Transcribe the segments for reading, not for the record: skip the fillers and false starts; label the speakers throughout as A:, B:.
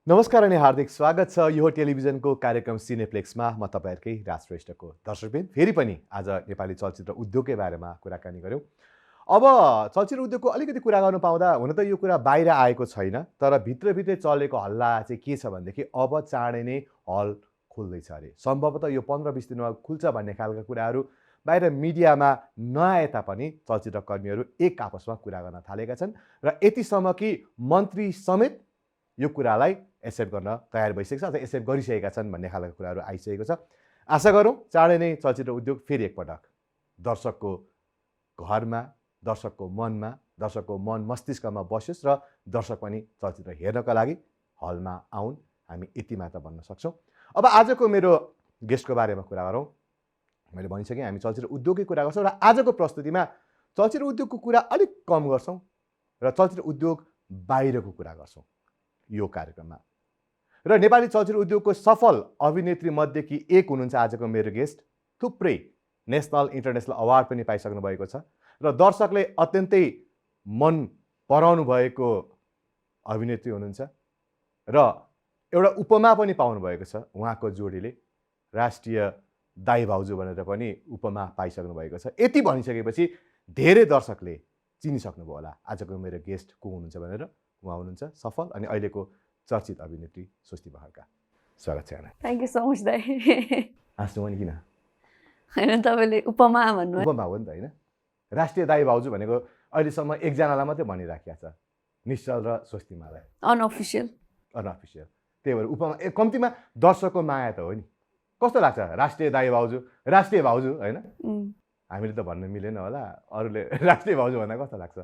A: नमस्कार अनि हार्दिक स्वागत छ यो टेलिभिजनको कार्यक्रम सिनेप्लेक्समा। म तपाईहरुकै राज श्रेष्ठको दर्शकबिन फेरि पनि आज नेपाली चलचित्र उद्योगकै बारेमा कुराकानी गर्यौं। अब चलचित्र उद्योगको अलिकति कुरा गर्नु पाउँदा हुन त यो कुरा बाहिर आएको छैन, तर भित्रभित्रै चलेको हल्ला चाहिँ के छ भनेदेखि अब चाँडै नै हल खुल्दैछ अरे। सम्भवतः यो 15-20 दिनमा खुल्छ भन्ने खालका कुराहरू बाहिर मिडियामा नआए तापनि चलचित्र कर्मीहरू एक आपसमा कुरा गर्न थालेका छन् र यतिसम्म कि मन्त्री समेत यो कुरालाई एक्सेप्ट गर्न तयार भइसकेको छ अथवा एक्सेप्ट गरिसकेका छन् भन्ने खालको कुराहरू आइसकेको छ। आशा गरौँ चाँडै नै चलचित्र उद्योग फेरि एकपटक दर्शकको घरमा, दर्शकको मनमा, दर्शकको मन मस्तिष्कमा बसोस् र दर्शक पनि चलचित्र हेर्नका लागि हलमा आउन्। हामी यति मात्र भन्न सक्छौँ। अब आजको मेरो गेस्टको बारेमा कुरा गरौँ। मैले भनिसकेँ हामी चलचित्र उद्योगकै कुरा गर्छौँ र आजको प्रस्तुतिमा चलचित्र उद्योगको कुरा अलिक कम गर्छौँ र चलचित्र उद्योग बाहिरको कुरा गर्छौँ यो कार्यक्रममा। र नेपाली चलचित्र उद्योगको सफल अभिनेत्री मध्येकी एक हुनुहुन्छ आजको मेरो गेस्ट। थुप्रै नेसनल इन्टरनेसनल अवार्ड पनि पाइसक्नु भएको छ र दर्शकले अत्यन्तै मन पराउनु भएको अभिनेत्री हुनुहुन्छ र एउटा उपमा पनि पाउनु भएको छ। उहाँको जोडीले राष्ट्रिय दाइ भाउजू भनेर पनि उपमा पाइसक्नु भएको छ। यति भनिसकेपछि धेरै दर्शकले चिनिसक्नुभयो होला आजको मेरो गेस्ट को हुनुहुन्छ भनेर। उहाँ हुनुहुन्छ सफल अनि अहिलेको चर्चित अभिनेत्री स्वस्ति महर्का। स्वागत छ यहाँलाई।
B: थ्याङ्क यू सो मच दाइ।
A: हाँस्नु पनि किन?
B: होइन तपाईँले उपमा भन्नु।
A: उपमा हो नि त होइन। राष्ट्रिय दाइ भाउजू भनेको अहिलेसम्म एकजनालाई मात्रै भनिराखेको छ, निश्चल र स्वस्तिमालाई।
B: अनअफिसियल।
A: त्यही भएर उपमा कम्तीमा दर्शकको माया त हो नि। कस्तो लाग्छ राष्ट्रिय दाइ भाउजू, राष्ट्रिय भाउजू होइन? हामीले त भन्न मिलेन होला, अरूले राष्ट्रिय भाउजू भन्दा कस्तो लाग्छ?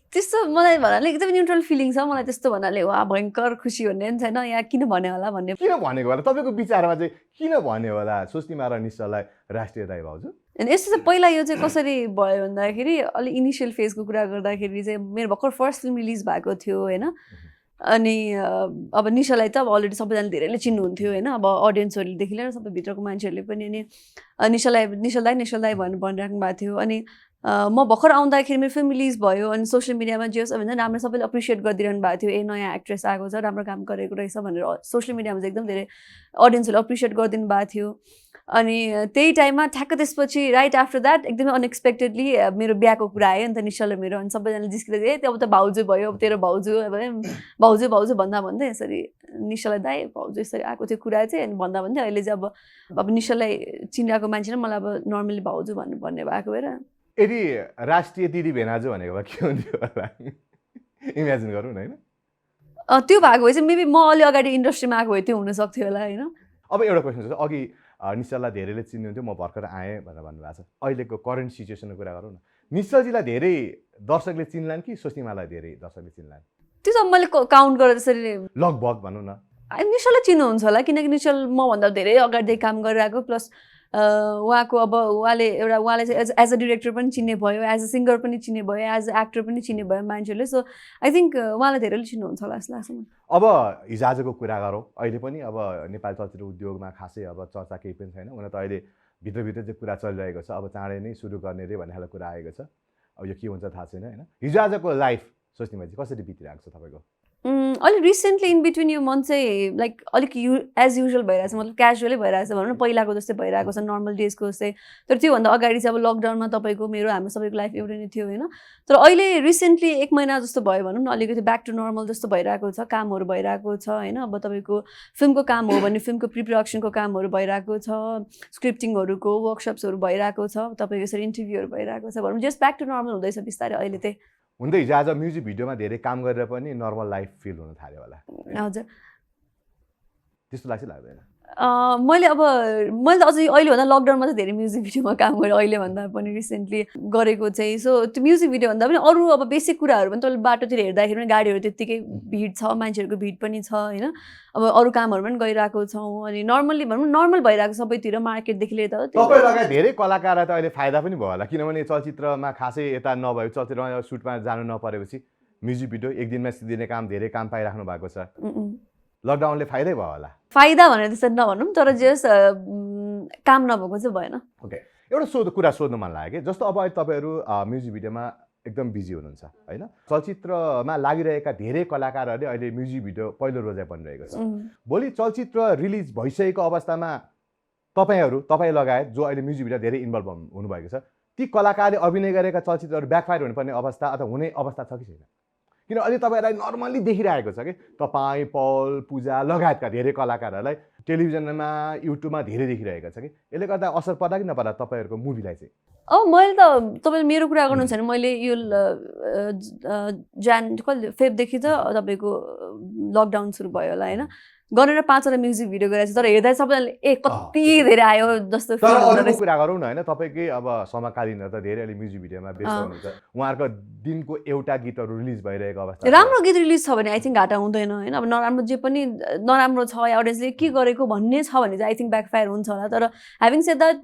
B: त्यस्तो मलाई भन्नाले एकदमै न्युट्रल फिलिङ छ मलाई। त्यस्तो भन्नाले वा भयङ्कर खुसी भन्ने पनि छैन, यहाँ किन भन्यो होला भन्ने।
A: किन भनेको होला तपाईँको विचारमा चाहिँ किन भन्यो होला स्वस्तिमा र निश्चललाई राष्ट्रिय दाइ भाउजू?
B: यस्तो चाहिँ पहिला यो चाहिँ कसरी भयो भन्दाखेरि अलि इनिसियल फेजको कुरा गर्दाखेरि चाहिँ मेरो भर्खर फर्स्ट फिल्म रिलिज भएको थियो होइन। अनि अब निशालाई त अब अलरेडी सबैजनाले धेरैले चिन्नुहुन्थ्यो होइन। अब अडियन्सहरूदेखि लिएर सबै भित्रको मान्छेहरूले पनि। अनि निशल दाई भनिराख्नु भएको थियो। अनि म भर्खर आउँदाखेरि मेरो फिल्म रिलिज भयो अनि सोसियल मिडियामा जे होस् भन्छ राम्रो सबैले एप्रिसिएट गरिदिरहनु भएको थियो। नयाँ एक्ट्रेस आएको छ, राम्रो काम गरेको रहेछ भनेर सोसियल मिडियामा चाहिँ एकदम धेरै अडियन्सहरूले एप्रिसिएट गरिदिनु भएको थियो। अनि त्यही टाइममा ठ्याक्क त्यसपछि राइट आफ्टर द्याट एकदमै अनएक्सपेक्टेडली मेरो बिहाको कुरा आयो नि त निश्चल मेरो। अनि सबैजनाले जिस्किँदै अब त भाउजू भयो, अब तेरो भाउजू भाउजू भाउजू भन्दा भन्दै यसरी निश्चललाई दाइ भाउजू यसरी आएको थियो कुरा चाहिँ। अनि भन्दा भन्दै अहिले चाहिँ अब निश्चललाई चिनिरहेको मान्छे मलाई अब नर्मली भाउजू भन्ने भएको भएर।
A: यदि राष्ट्रिय दिदी भेनाजु भनेको भए के हुन्थ्यो होला इमेजिन गरौँ न होइन।
B: त्यो भएको भए चाहिँ मेबी म अलि अगाडि इन्डस्ट्रीमा आएको भए त्यो हुनसक्थ्यो होला होइन।
A: अब एउटा क्वेसन छ, अघि निश्चललाई धेरैले चिन्नुहुन्थ्यो, म भर्खर आएँ भनेर भन्नुभएको छ। अहिलेको करेन्ट सिचुएसनको कुरा गरौँ न। निश्चलजीलाई धेरै दर्शकले चिन्लान् कि स्वस्तिमालाई धेरै दर्शकले चिन्लान्?
B: त्यो सब मैले काउन्ट गरेर त्यसरी
A: लगभग भनौँ न।
B: निश्चललाई चिन्नुहुन्छ होला किनकि निश्चल मभन्दा धेरै अगाडिदेखि काम गरिरहेको। प्लस उहाँको अब उहाँले चाहिँ एज अ डिरेक्टर पनि चिन्ने भयो, एज अ सिङ्गर पनि चिन्ने भयो, एज अ एक्टर पनि चिन्ने भयो मान्छेले। सो आई थिङ्क उहाँलाई धेरैले चिन्नुहुन्छ होला जस्तो लाग्छ।
A: अब हिजोआजको कुरा गरौँ। अहिले पनि अब नेपाली चलचित्र उद्योगमा खासै अब चर्चा केही पनि छैन। हुन त अहिले भित्रभित्र चाहिँ कुरा चलिरहेको छ, अब चाँडै नै सुरु गर्ने रे भन्ने खालको कुरा आएको छ। अब यो के हुन्छ थाहा छैन होइन। हिजोआजको लाइफ सोच्नेमा चाहिँ कसरी बितिरहेको छ तपाईँको?
B: अलिक रिसेन्टली इन बिट्विन यो मन्थ चाहिँ लाइक अलिक एज युजुअल भइरहेछ, मतलब क्याजुअलै भइरहेछ भनौँ न, पहिलाको जस्तै भइरहेको छ, नर्मल डेजको जस्तै। तर त्योभन्दा अगाडि चाहिँ अब लकडाउनमा तपाईँको मेरो हाम्रो सबैको लाइफ एउटै नै थियो होइन। तर अहिले रिसेन्टली 1 महिना जस्तो भयो भनौँ न, अलिकति ब्याक टु नर्मल जस्तो भइरहेको छ। कामहरू भइरहेको छ होइन। अब तपाईँको फिल्मको काम हो भने फिल्मको प्रिप्रोडक्सनको कामहरू भइरहेको छ, स्क्रिप्टिङहरूको वर्कसप्सहरू भइरहेको छ, तपाईँको यसरी इन्टरभ्यूहरू भइरहेको छ भनौँ। जस्ट ब्याक टु नर्मल हुँदैछ बिस्तारै अहिले चाहिँ।
A: हुँदै हिजो आज म्युजिक भिडियोमा धेरै काम गरेर पनि नर्मल लाइफ फिल हुन थाल्यो होला।
B: हजुर
A: त्यस्तो लाग्छ लाग्दैन?
B: मैले त अझै अहिलेभन्दा लकडाउनमा चाहिँ धेरै म्युजिक भिडियोमा काम गरेँ, अहिलेभन्दा पनि रिसेन्टली गरेको चाहिँ। सो त्यो म्युजिक भिडियो भन्दा पनि अरू अब बेसिक कुराहरू पनि तपाईँले बाटोतिर हेर्दाखेरि पनि गाडीहरू त्यत्तिकै भिड छ, मान्छेहरूको भिड पनि छ होइन। अब अरू कामहरू पनि गरिरहेको छौँ। अनि नर्मल्ली भनौँ नर्मल भइरहेको सबैतिर मार्केटदेखि लिएर त।
A: तपाईँ लगायत धेरै कलाकारलाई त अहिले फाइदा पनि भयो होला, किनभने चलचित्रमा खासै यता नभए चलचित्रमा सुटमा जानु नपरेपछि म्युजिक भिडियो एक दिनमा सिद्धिने काम धेरै काम पाइराख्नु भएको छ। लकडाउनले फाइदै भयो होला।
B: फाइदा भनेर त्यसरी नभनौँ, तर जस काम नभएको चाहिँ भएन।
A: ओके, एउटा कुरा सोध्नु मन लाग्यो कि जस्तो अब अहिले तपाईँहरू म्युजिक भिडियोमा एकदम बिजी हुनुहुन्छ होइन चलचित्रमा लागिरहेका धेरै कलाकारहरूले अहिले म्युजिक भिडियो पहिलो रोजाइ बनिरहेको छ भोलि चलचित्र रिलिज भइसकेको अवस्थामा तपाईँ लगायत जो अहिले म्युजिक भिडियो धेरै इन्भल्भ हुनुभएको छ ती कलाकारले अभिनय गरेका चलचित्रहरू ब्याकफायर हुनुपर्ने अवस्था अथवा हुने अवस्था छ कि छैन किन अहिले तपाईँहरूलाई नर्मल्ली देखिरहेको छ कि तपाईँ पल पूजा लगायतका धेरै कलाकारहरूलाई टेलिभिजनमा युट्युबमा धेरै देखिरहेको छ कि यसले गर्दा असर पर्ला कि नपर्ला तपाईँहरूको मुभीलाई चाहिँ
B: मैले त तपाईँले मेरो कुरा गर्नुहुन्छ भने मैले यो कहिले फेब्रुअरीदेखि त तपाईँको लकडाउन सुरु भयो होला होइन गरेर 5वटा म्युजिक भिडियो गरेको तर हेर्दा सबैजनाले कति धेरै आयो जस्तो
A: कुरा गरौँ न होइन तपाईँकै अब समकालीन त धेरै अहिले म्युजिक भिडियोमा व्यस्त हुनुहुन्छ उहाँहरूको दिनको एउटा गीतहरू रिलिज भइरहेको अवस्था
B: राम्रो गीत रिलिज छ भने आई थिङ्क घाटा हुँदैन होइन अब नराम्रो जे पनि नराम्रो छ या अडियन्सले के गरेको भन्ने छ भने चाहिँ आई थिङ्क ब्याकफायर हुन्छ होला तर having shed that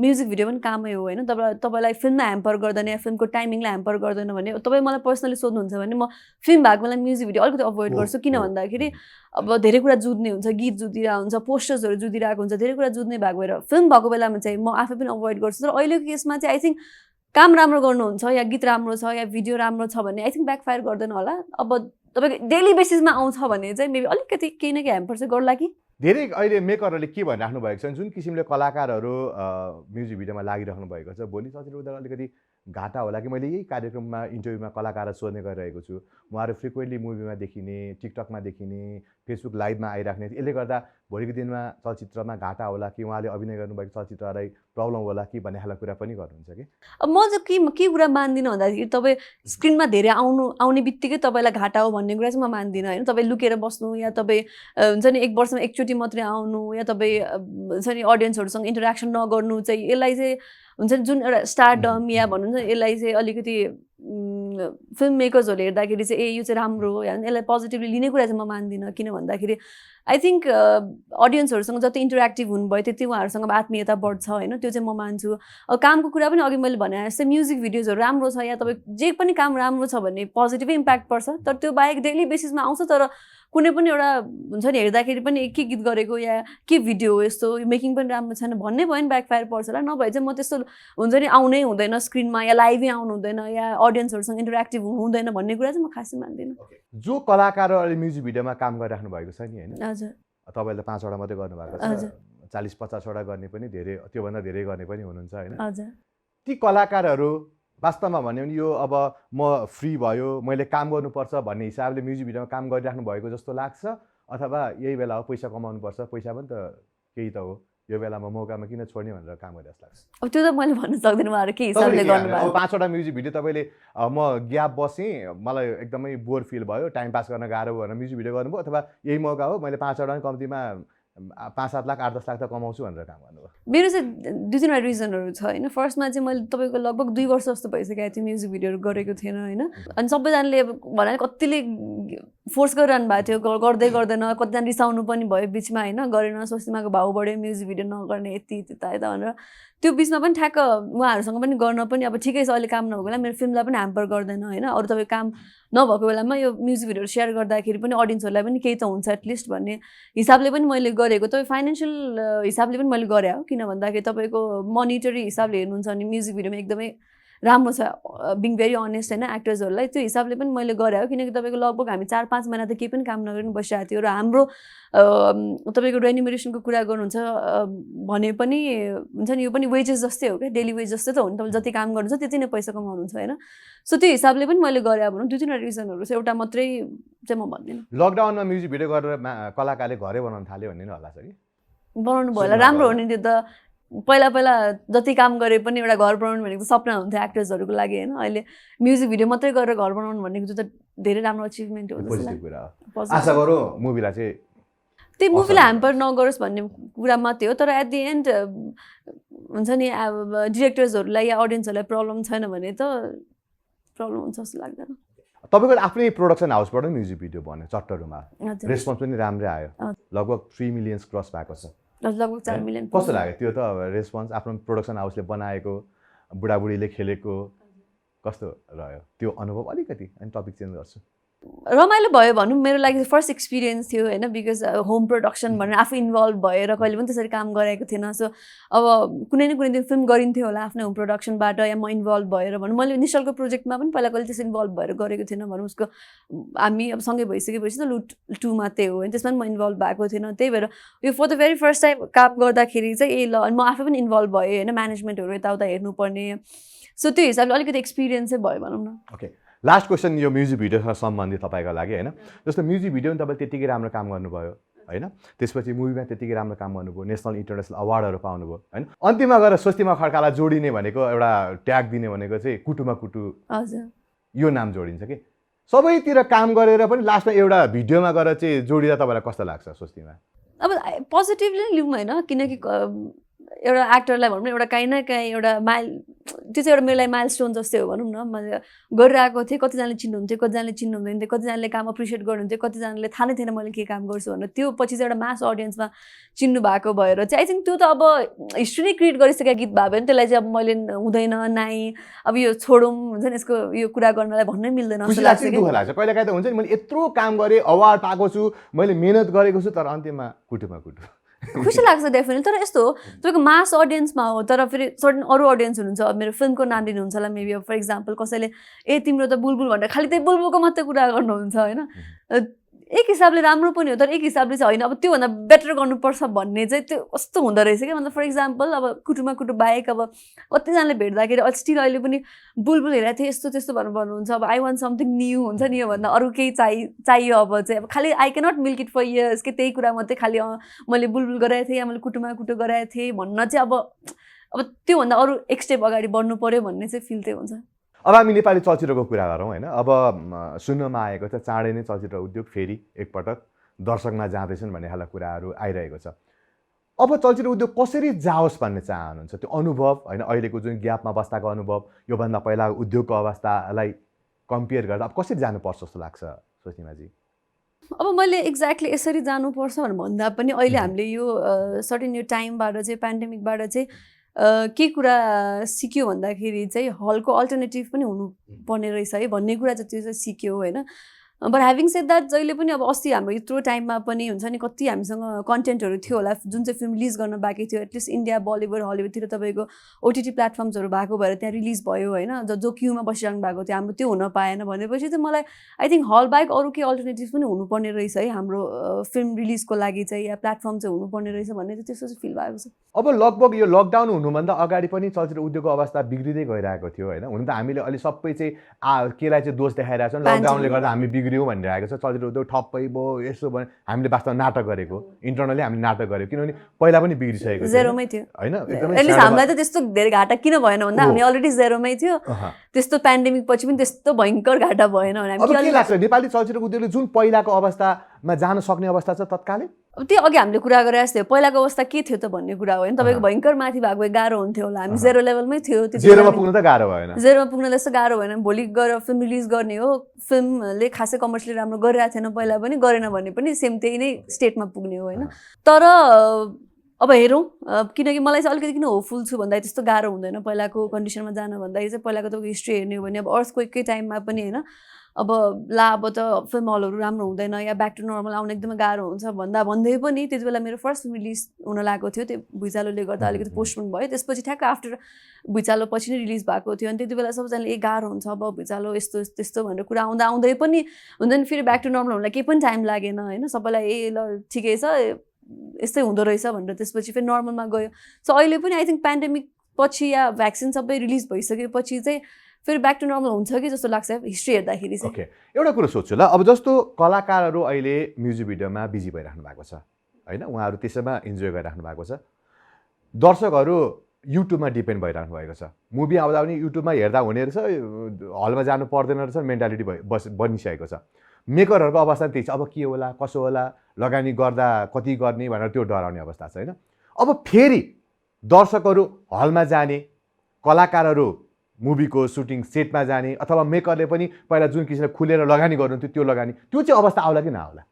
B: music video पनि कामै हो होइन तपाईँलाई फिल्ममा ह्याम्पर गर्दैन या फिल्मको टाइमिङलाई ह्याम्पर गर्दैन भने तपाईँ मलाई पर्सनली सोध्नुहुन्छ भने म फिल्म भएको बेला म्युजिक भिडियो अलिकति अभोइड गर्छु किन भन्दाखेरि अब धेरै कुरा जुझ्ने हुन्छ गीत जुधिरहेको हुन्छ पोस्टर्सहरू जुधिरहेको हुन्छ धेरै कुरा जुझ्ने भएको भएर फिल्म भएको बेलामा चाहिँ म आफै पनि अभोइड गर्छु तर अहिलेको केसमा चाहिँ आई थिङ्क काम राम्रो गर्नुहुन्छ या गीत राम्रो छ या भिडियो राम्रो छ भने आई थिङ्क ब्याकफायर गर्दैन होला अब तपाईँको डेली बेसिसमा आउँछ भने चाहिँ मेबी अलिकति केही न केही ह्याम्पर चाहिँ गर्ला कि धेरै
A: अहिले मेकरहरूले के भनिराख्नु भएको छ जुन किसिमले कलाकारहरू म्युजिक भिडियोमा लागिराख्नु भएको छ भोलि चलचित्र अलिकति घाटा होला कि मैले यही कार्यक्रममा इन्टरभ्यूमा कलाकारहरू सोध्ने गरिरहेको छु उहाँहरू फ्रिक्वेन्टली मुभीमा देखिने टिकटकमा देखिने फेसबुक लाइभमा आइराख्ने यसले गर्दा भोलिको दिनमा चलचित्रमा घाटा होला कि उहाँले अभिनय गर्नुभएको चलचित्रलाई प्रब्लम होला कि भन्ने खालको कुरा पनि गर्नुहुन्छ कि
B: अब म चाहिँ के कुरा मान्दिनँ भन्दाखेरि तपाईँ स्क्रिनमा धेरै आउने बित्तिकै तपाईँलाई घाटा हो भन्ने कुरा चाहिँ म मान्दिनँ होइन तपाईँ लुकेर बस्नु या तपाईँ हुन्छ नि 1 वर्षमा एकचोटि मात्रै आउनु या तपाईँ हुन्छ नि अडियन्सहरूसँग इन्टरेक्सन नगर्नु चाहिँ यसलाई चाहिँ हुन्छ नि जुन एउटा स्टारडम या भन्नु न यसलाई चाहिँ अलिकति फिल्म मेकर्सहरूले हेर्दाखेरि चाहिँ यो चाहिँ राम्रो हो या यसलाई पोजिटिभली लिने कुरा चाहिँ म मान्दिनँ किन भन्दाखेरि आई थिङ्क अडियन्सहरूसँग जति इन्टरेक्टिभ हुनुभयो त्यति उहाँहरूसँग आत्मीयता बढ्छ होइन त्यो चाहिँ म मान्छु अब कामको कुरा पनि अघि मैले भने जस्तै म्युजिक भिडियोजहरू राम्रो छ या तपाईँ जे पनि काम राम्रो छ भने पोजिटिभै इम्प्याक्ट पर्छ तर त्यो बाहेक डेली बेसिसमा आउँछ तर कुनै पनि एउटा हुन्छ नि हेर्दाखेरि पनि के गीत गरेको या के भिडियो हो यस्तो मेकिङ पनि राम्रो छैन भन्ने भयो नि ब्याकफायर पर्छ होला नभए चाहिँ म त्यस्तो हुन्छ नि आउनै हुँदैन स्क्रिनमा या लाइभै आउनु हुँदैन या अडियन्सहरूसँग इन्टरेक्टिभ हुँदैन भन्ने कुरा चाहिँ म खासै मान्दिनँ
A: जो कलाकारहरूले म्युजिक भिडियोमा काम गरिराख्नु भएको छ नि होइन
B: हजुर
A: तपाईँले 5वटा मात्रै गर्नुभएको छ 40-50वटा गर्ने पनि धेरै त्योभन्दा धेरै गर्ने पनि हुनुहुन्छ होइन
B: हजुर
A: ती कलाकारहरू वास्तवमा भन्यो भने यो अब म फ्री भयो मैले काम गर्नुपर्छ भन्ने हिसाबले म्युजिक भिडियोमा काम गरिराख्नु भएको जस्तो लाग्छ अथवा यही बेला हो पैसा कमाउनुपर्छ पैसा पनि त केही त हो यो बेलामा मौकामा किन छोड्ने भनेर काम गरे जस्तो लाग्छ
B: अब त्यो त मैले भन्न सक्दिनँ उहाँहरू के हिसाबले गर्नुभयो
A: 5वटा म्युजिक भिडियो तपाईँले म ग्याप बसेँ मलाई एकदमै बोर फिल भयो टाइम पास गर्न गाह्रो भनेर म्युजिक भिडियो गर्नुभयो अथवा यही मौका हो मैले 5वटा कम्तीमा 5-7 लाख 8-10 लाख त कमाउँछु भनेर काम गर्नुभयो
B: मेरो चाहिँ 2-3 रिजनहरू छ होइन फर्स्टमा चाहिँ मैले तपाईँको लगभग 2 वर्ष जस्तो भइसकेको थियो म्युजिक भिडियोहरू गरेको थिएन होइन अनि सबैजनाले भने कतिले फोर्स गरिरहनु भएको थियो गर्दै गर्दैन कतिजना रिसाउनु पनि भयो बिचमा होइन गरेन स्वस्तिमाको भाउ बढ्यो म्युजिक भिडियो नगर्ने यति त्यता यता भनेर त्यो बिचमा पनि ठ्याक्क उहाँहरूसँग पनि गर्न पनि अब ठिकै छ अहिले काम नभएको बेला मेरो फिल्मलाई पनि ह्याम्पर गर्दैन होइन अरू तपाईँ काम नभएको बेलामा यो म्युजिक भिडियोहरू सेयर गर्दाखेरि पनि अडियन्सहरूलाई पनि केही त हुन्छ एटलिस्ट भन्ने हिसाबले पनि मैले गरेको तपाईँ फाइनेन्सियल हिसाबले पनि मैले गरेँ हो किन भन्दाखेरि तपाईँको मोनिटरी हिसाबले हेर्नुहुन्छ भने म्युजिक भिडियोमा एकदमै राम्रो छ बिङ भेरी अनेस्ट होइन एक्टर्सहरूलाई त्यो हिसाबले पनि मैले गरेँ हो किनकि तपाईँको लगभग हामी 4-5 महिना त केही पनि काम नगरिनु बसिरहेको थियो र हाम्रो तपाईँको रेन्युमरेसनको कुरा गर्नुहुन्छ भने पनि हुन्छ नि यो पनि वेजेस जस्तै हो क्या डेली वेज जस्तै त हो नि तपाईँले जति काम गर्नुहुन्छ त्यति नै पैसा कमाउनुहुन्छ होइन सो त्यो हिसाबले पनि मैले गरेँ भनौँ 2-3 रिजनहरू छ एउटा मात्रै चाहिँ म भन्दिनँ
A: लकडाउनमा म्युजिक भिडियो गरेर कलाकारले घरै बनाउन थाल्यो भन्ने नि होला छ कि
B: बनाउनु भयो होला राम्रो हो नि त्यो त पहिला जति काम गरे पनि एउटा घर बनाउनु भनेको सपना हुन्थ्यो एक्टर्सहरूको लागि होइन अहिले म्युजिक भिडियो मात्रै गरेर घर बनाउनु भनेको त धेरै राम्रो अचिभमेन्ट हो
A: आशा गरौँ मुभीलाई चाहिँ
B: त्यही मुभीलाई ह्याम्पर नगरोस् भन्ने कुरा मात्रै हो तर एट दि एन्ड हुन्छ नि डिरेक्टर्सहरूलाई या अडियन्सहरूलाई प्रब्लम छैन भने त प्रब्लम हुन्छ जस्तो लाग्दैन
A: तपाईँको आफ्नै प्रोडक्सन हाउसबाट म्युजिक भिडियो बन्यो चट्टरुमा रेस्पोन्स पनि राम्रै आयो लगभग 3 मिलियन क्रस भएको छ
B: लगभग 4 मिलियन
A: कस्तो लाग्यो त्यो त रेस्पोन्स आफ्नो प्रोडक्सन हाउसले बनाएको बुढाबुढीले खेलेको कस्तो रह्यो त्यो अनुभव अलिकति अनि टपिक चेन्ज गर्छु
B: रमाइलो भयो भनौँ मेरो लागि फर्स्ट एक्सपिरियन्स थियो होइन बिकज होम प्रोडक्सन भनेर आफू इन्भल्भ भएर कहिले पनि त्यसरी काम गरेको थिएन सो अब कुनै न कुनै दिन फिल्म गरिन्थ्यो होला आफ्नै होम प्रोडक्सनबाट या म इन्भल्भ भएर भनौँ मैले निश्चलको प्रोजेक्टमा पनि पहिला कहिले त्यसरी इन्भल्भ भएर गरेको थिएन भनौँ उसको हामी अब सँगै भइसकेपछि त लुट 2 मात्रै हो होइन त्यसमा पनि म इन्भल्भ भएको थिएन त्यही भएर यो for the very first time काम गर्दाखेरि चाहिँ ए ल म आफै पनि इन्भल्भ भएँ होइन म्यानेजमेन्टहरू यताउता हेर्नुपर्ने सो त्यो हिसाबले अलिकति एक्सपिरियन्स चाहिँ भयो भनौँ न
A: ओके लास्ट क्वेसन यो म्युजिक भिडियोसँग सम्बन्धित तपाईँको लागि होइन जस्तो म्युजिक भिडियो पनि तपाईँले त्यतिकै राम्रो काम गर्नुभयो होइन त्यसपछि मुभीमा त्यतिकै राम्रो काम गर्नुभयो नेसनल इन्टरनेसनल अवार्डहरू पाउनुभयो होइन अन्तिममा गएर स्वस्तिमा खड्कालाई जोडिने भनेको एउटा ट्याग दिने भनेको चाहिँ कुटुमा कुटु
B: हजुर
A: यो नाम जोडिन्छ कि सबैतिर काम गरेर पनि लास्टमा एउटा भिडियोमा गएर चाहिँ जोडिँदा तपाईँलाई कस्तो लाग्छ स्वस्तिमा
B: अब पोजिटिभली नै लिउँ होइन किनकि एउटा एक्टरलाई भनौँ न एउटा काहीँ न काहीँ एउटा त्यो चाहिँ एउटा मेरो लागि माइलस्टोन जस्तै हो भनौँ न मैले गरिरहेको थिएँ कतिजनाले चिन्नुहुन्थ्यो कतिजनाले चिन्नुहुँदैन थियो कतिजनाले काम एप्रिसिएट गर्नुहुन्थ्यो कतिजनाले थाहा नै थिएन मैले के काम गर्छु भनेर त्यो पछि चाहिँ एउटा मास अडियन्समा चिन्नु भएको भएर चाहिँ आई थिङ्क त्यो त अब हिस्ट्री नै क्रिएट गरिसकेको गीत भयो भने त्यसलाई चाहिँ अब मैले हुँदैन नाइ अब यो छोडौँ हुन्छ नि यसको यो कुरा गर्नलाई भन्नै मिल्दैन जस्तो लाग्छ कि
A: दुःख लाग्छ कहिले काहीँ त हुन्छ नि मैले यत्रो काम गरेँ अवार्ड पाएको छु मैले मेहनत गरेको छु तर अन्त्यमा कुटुमा कुटु
B: खुसी लाग्छ डेफिनेटली तर यस्तो तपाईँको मास अडियन्समा हो तर फेरि सर्टन अरू अडियन्स हुनुहुन्छ अब मेरो फिल्मको नाम लिनुहुन्छ होला मेबी अब फर इक्जाम्पल कसैले ए तिम्रो त बुलबुल भनेर खालि त्यही बुलबुलको मात्रै कुरा गर्नुहुन्छ होइन एक हिसाबले राम्रो पनि हो तर एक हिसाबले चाहिँ होइन अब त्योभन्दा बेटर गर्नुपर्छ भन्ने चाहिँ त्यो कस्तो हुँदो रहेछ क्या मतलब फर इक्जाम्पल अब कुटुमा कुटु बाहेक अब कतिजनाले भेट्दाखेरि स्टिल अहिले पनि बुलबुल हेरेको थिएँ यस्तो त्यस्तो भनेर भन्नुहुन्छ अब आई वान्ट समथिङ न्यू हुन्छ नि योभन्दा अरू केही चाहियो अब चाहिँ अब खालि I can't milk it for years कि त्यही कुरा मात्रै खालि मैले बुलबुल गराएको थिएँ या मैले कुटुमा कुटु गराएको थिएँ भन्न चाहिँ अब त्योभन्दा अरू एक स्टेप अगाडि बढ्नु पऱ्यो भन्ने चाहिँ फिल चाहिँ हुन्छ
A: अब हामी नेपाली चलचित्रको कुरा गरौँ होइन अब सुन्नमा आएको छ चाँडै नै चलचित्र उद्योग फेरि एकपटक दर्शकमा जाँदैछन् भन्ने खालको कुराहरू आइरहेको छ अब चलचित्र उद्योग कसरी जाओस् भन्ने चाहनुहुन्छ त्यो अनुभव होइन अहिलेको जुन ग्यापमा बस्दाको अनुभव योभन्दा पहिला उद्योगको अवस्थालाई कम्पेयर गर्दा अब कसरी जानुपर्छ जस्तो लाग्छ स्वस्तिमाजी
B: अब मैले एक्ज्याक्टली यसरी जानुपर्छ भनेर भन्दा पनि अहिले हामीले यो सर्टेन यो टाइमबाट चाहिँ पेन्डेमिकबाट चाहिँ के कुरा सिक्यो भन्दाखेरि चाहिँ हलको अल्टरनेटिभ पनि हुनुपर्ने रहेछ है भन्ने कुरा चाहिँ त्यो चाहिँ सिक्यो होइन बट ह्याभिङ सेड द्याट जहिले पनि अब अस्ति हाम्रो यत्रो टाइममा पनि हुन्छ नि कति हामीसँग कन्टेन्टहरू थियो होला जुन चाहिँ फिल्म रिलिज गर्न बाँकी थियो एटलिस्ट इन्डिया बलिउड हलिउडतिर तपाईँको ओटिटी प्लेटफर्म्सहरू भएको भएर त्यहाँ रिलिज भयो होइन जो क्युमा बसिरहनु भएको थियो हाम्रो त्यो हुन पाएन भनेपछि चाहिँ मलाई आई थिङ्क हल बाहेक अरू केही अल्टरनेटिभ पनि हुनुपर्ने रहेछ है हाम्रो फिल्म रिलिजको लागि चाहिँ या प्लेटफर्म चाहिँ हुनुपर्ने रहेछ भन्ने चाहिँ त्यस्तो चाहिँ फिल भएको छ
A: अब लगभग यो लकडाउन हुनुभन्दा अगाडि पनि चलचित्र उद्योगको अवस्था बिग्रिँदै गइरहेको थियो होइन हुन त हामीले अहिले सबै चाहिँ केलाई चाहिँ दोष देखाइरहेको छौँ लकडाउनले गर्दा हामी बिग्रियौँ भनिरहेको छ चलचित्र उद्योग ठप्पै भयो यसो भयो हामीले वास्तवमा नाटक गरेको इन्टरनली हामीले नाटक गरेको किनभने पहिला पनि बिग्रिसकेको थियो
B: जेरोमै थियो
A: होइन
B: एटलिस्ट हामीलाई त त्यस्तो धेरै घाटा किन भएन भन्दा हामी अलरेडी जेरोमै थियो त्यस्तो पेन्डेमिक पछि पनि त्यस्तो भयङ्कर घाटा भएन भने
A: अब के लाग्छ नेपाली चलचित्र उद्योगले जुन पहिलाको अवस्थामा जान सक्ने अवस्था छ तत्कालै
B: अब त्यो अघि हामीले कुरा गरिरहेको थियो पहिलाको अवस्था के थियो त भन्ने कुरा हो होइन तपाईँको भयङ्कर माथि भएको गाह्रो हुन्थ्यो होला हामी जेरो लेभलमै थियो
A: जेरोमा पुग्न त गाह्रो भएन
B: जेरोमा पुग्न त्यस्तो गाह्रो भएन भोलि गएर फिल्म रिलिज गर्ने हो फिल्मले खासै कमर्सियली राम्रो गरिरहेको थिएन पहिला पनि गरेन भने पनि सेम त्यही नै स्टेटमा पुग्ने हो होइन तर अब हेरौँ किनकि मलाई चाहिँ अलिकति किन होपफुल छु भन्दा त्यस्तो गाह्रो हुँदैन पहिलाको कन्डिसनमा जान भन्दाखेरि चाहिँ पहिलाको तपाईँको हिस्ट्री हेर्ने हो भने अब अर्थक्वेककै टाइममा पनि होइन अब अब त फिल्म हलहरू राम्रो हुँदैन या ब्याक टु नर्मल आउन एकदमै गाह्रो हुन्छ भन्दै पनि त्यति बेला मेरो फर्स्ट फिल्म रिलिज हुन लागेको थियो त्यो भुइँचालोले गर्दा अलिकति पोस्टपोन भयो त्यसपछि ठ्याक्क आफ्टर भुइँचालो पछि नै रिलिज भएको थियो अनि त्यति बेला सबैजनाले गाह्रो हुन्छ अब भुइँचालो यस्तो त्यस्तो भनेर कुरा आउँदै पनि हुन्छ नि फेरि ब्याक टु नर्मल हुनलाई केही पनि टाइम लागेन होइन सबैलाई ए ल ठिकै छ यस्तै हुँदो रहेछ भनेर त्यसपछि फेरि नर्मलमा गयो सो अहिले पनि आई थिङ्क पेन्डेमिक पछि या भ्याक्सिन सबै रिलिज भइसकेपछि चाहिँ फेरि ब्याक टु नर्मल हुन्छ कि जस्तो लाग्छ हिस्ट्री हेर्दाखेरि चाहिँ
A: ओके एउटा कुरो सोध्छु ल अब जस्तो कलाकारहरू अहिले म्युजिक भिडियोमा बिजी भइराख्नु भएको छ होइन उहाँहरू त्यसैमा इन्जोय गरिराख्नु भएको छ दर्शकहरू युट्युबमा डिपेन्ड भइराख्नु भएको छ मुभी आउँदा पनि युट्युबमा हेर्दा हुने रहेछ हलमा जानु पर्दैन रहेछ मेन्टालिटी बनिसकेको छ मेकरहरूको अवस्था त्यही छ अब के होला कसो होला लगानी गर्दा कति गर्ने भनेर त्यो डराउने अवस्था छ होइन अब फेरि दर्शकहरू हलमा जाने कलाकारहरू मुभीको सुटिङ सेटमा जाने अथवा मेकरले पनि पहिला जुन किसिमले खुलेर लगानी गर्नुहुन्थ्यो त्यो लगानी त्यो चाहिँ अवस्था आउला कि नआउला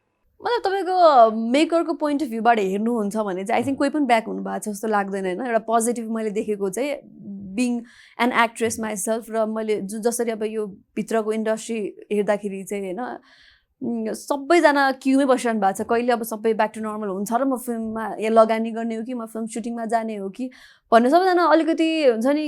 B: मतलब तपाईँको मेकरको पोइन्ट अफ भ्यूबाट हेर्नुहुन्छ भने चाहिँ आई थिङ्क कोही पनि ब्याक हुनु भएको छ जस्तो लाग्दैन होइन एउटा पोजिटिभ मैले देखेको चाहिँ बिङ एन एक्ट्रेस माइसेल्फ र मैले जसरी अब यो भित्रको इन्डस्ट्री हेर्दाखेरि चाहिँ होइन सबैजना क्युमै बसिरहनु भएको छ कहिले अब सबै ब्याक टु नर्मल हुन्छ र म फिल्ममा या लगानी गर्ने हो कि म फिल्म सुटिङमा जाने हो कि भन्ने सबैजना अलिकति हुन्छ नि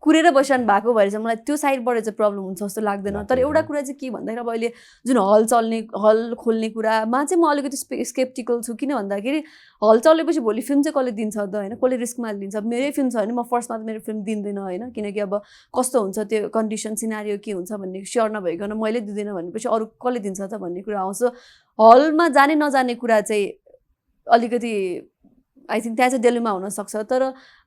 B: कुरेर बसिरहनु भएको भएर चाहिँ मलाई त्यो साइडबाट चाहिँ प्रब्लम हुन्छ जस्तो लाग्दैन तर एउटा कुरा चाहिँ के भन्दाखेरि अब अहिले जुन हल खोल्ने कुरामा चाहिँ म अलिकति स्केप्टिकल छु किन भन्दाखेरि हल चलेपछि भोलि फिल्म चाहिँ कसले दिन्छ त होइन कसले रिस्कमा लिन्छ मेरै फिल्म छ भने म फर्स्टमा त मेरो फिल्म दिँदैन होइन किनकि अब कस्तो हुन्छ त्यो कन्डिसन सिनारियो के हुन्छ भन्ने स्योर नभइकन मैले दिँदैन भनेपछि अरू कसले दिन्छ त भन्ने कुरा आउँछ हलमा जाने नजाने कुरा चाहिँ अलिकति आई थिङ्क त्यहाँ चाहिँ डेलीमा हुनसक्छ तर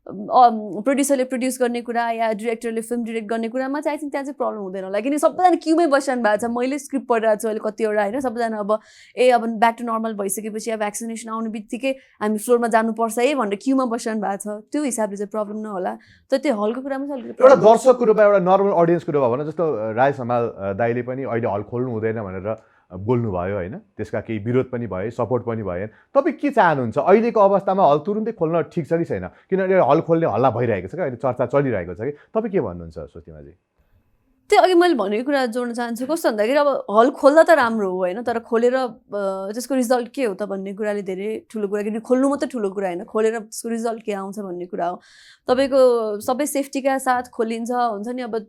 B: प्रोड्युसरले प्रड्युस गर्ने कुरा या डिरेक्टरले फिल्म डिरेक्ट गर्ने कुरामा चाहिँ आई थिङ्क त्यहाँ चाहिँ प्रब्लम हुँदैन होला किनकि सबैजना क्युमै बसिरहनु भएको छ मैले स्क्रिप्ट पढिरहेको छु अहिले कतिवटा होइन सबैजना अब अब ब्याक टु नर्मल भइसकेपछि अब भ्याक्सिनेसन आउने बित्तिकै हामी फ्लोरमा जानुपर्छ है भनेर क्युमा बसिरहनु भएको छ त्यो हिसाबले चाहिँ प्रब्लम नहोला तर त्यो हलको कुरामा चाहिँ अलिकति
A: एउटा दर्शकको रूपमा एउटा नर्मल अडियन्सको रूपमा भनौँ जस्तो राज हमाल दाइले पनि अहिले हल खोल्नु हुँदैन भनेर बोल्नुभयो होइन त्यसका केही विरोध पनि भए सपोर्ट पनि भए तपाईँ के चाहनुहुन्छ अहिलेको अवस्थामा हल तुरुन्तै खोल्न ठिक छ कि छैन किनभने हल खोल्ने हल्ला भइरहेको छ क्या अहिले चर्चा चलिरहेको छ कि तपाईँ के भन्नुहुन्छ स्वस्तिमाजी
B: त्यो अघि मैले भनेको कुरा जोड्न चाहन्छु कस्तो भन्दाखेरि अब हल खोल्दा त राम्रो हो होइन तर खोलेर त्यसको रिजल्ट के हो त भन्ने कुराले धेरै ठुलो कुरा किनकि खोल्नु मात्रै ठुलो कुरा होइन खोलेर त्यसको रिजल्ट के आउँछ भन्ने कुरा हो तपाईँको सबै सेफ्टीका साथ खोलिन्छ हुन्छ नि अब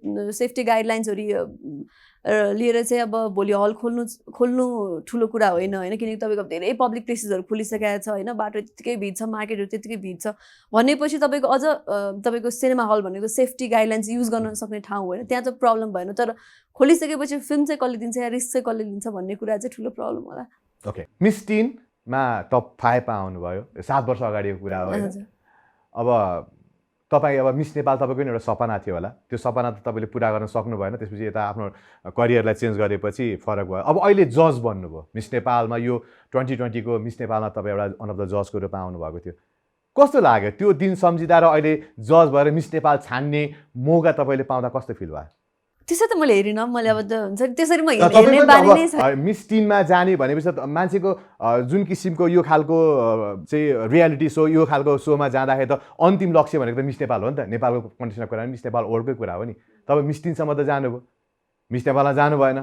B: सेफ्टी गाइडलाइन्सहरू लिएर चाहिँ अब भोलि हल खोल्नु ठुलो कुरा होइन होइन किनकि तपाईँको धेरै पब्लिक प्लेसेसहरू खुलिसकेको छ होइन बाटो त्यत्तिकै भिड छ मार्केटहरू त्यत्तिकै भिड छ भनेपछि तपाईँको अझ तपाईँको सिनेमा हल भनेको सेफ्टी गाइडलाइन्स युज गर्न सक्ने ठाउँ होइन त्यहाँ चाहिँ प्रब्लम भएन तर खोलिसकेपछि फिल्म चाहिँ कसले दिन्छ या रिस्क चाहिँ कसले लिन्छ भन्ने कुरा चाहिँ ठुलो प्रब्लम होला
A: ओके मिस टिनमा टप 5मा आउनुभयो 7 वर्ष अगाडिको कुरा हो अब तपाईँ अब मिस नेपाल तपाईँको पनि एउटा सपना थियो होला त्यो सपना त तपाईँले पुरा गर्न सक्नु भएन त्यसपछि यता आफ्नो करियरलाई चेन्ज गरेपछि फरक भयो अब अहिले जज बन्नुभयो मिस नेपालमा यो 2020को मिस नेपालमा तपाईँ एउटा वान अफ द जजको रूपमा आउनुभएको थियो कस्तो लाग्यो त्यो दिन सम्झिँदा र अहिले जज भएर मिस नेपाल छान्ने मौका तपाईँले पाउँदा कस्तो फिल भयो
B: त्यसै त मैले हेरिनँ मैले अब त हुन्छ त्यसरी म हेर्ने बानी नै छ
A: मिस टिममा जाने भनेपछि त मान्छेको जुन किसिमको यो खालको चाहिँ रियालिटी सो यो खालको सोमा जाँदाखेरि त अन्तिम लक्ष्य भनेको त मिस नेपाल हो नि त नेपालको कन्डिसनको कुरा मिस नेपाल वर्ल्डकै कुरा हो नि तपाईँ मिस टिमसम्म त जानुभयो मिस नेपालमा जानु भएन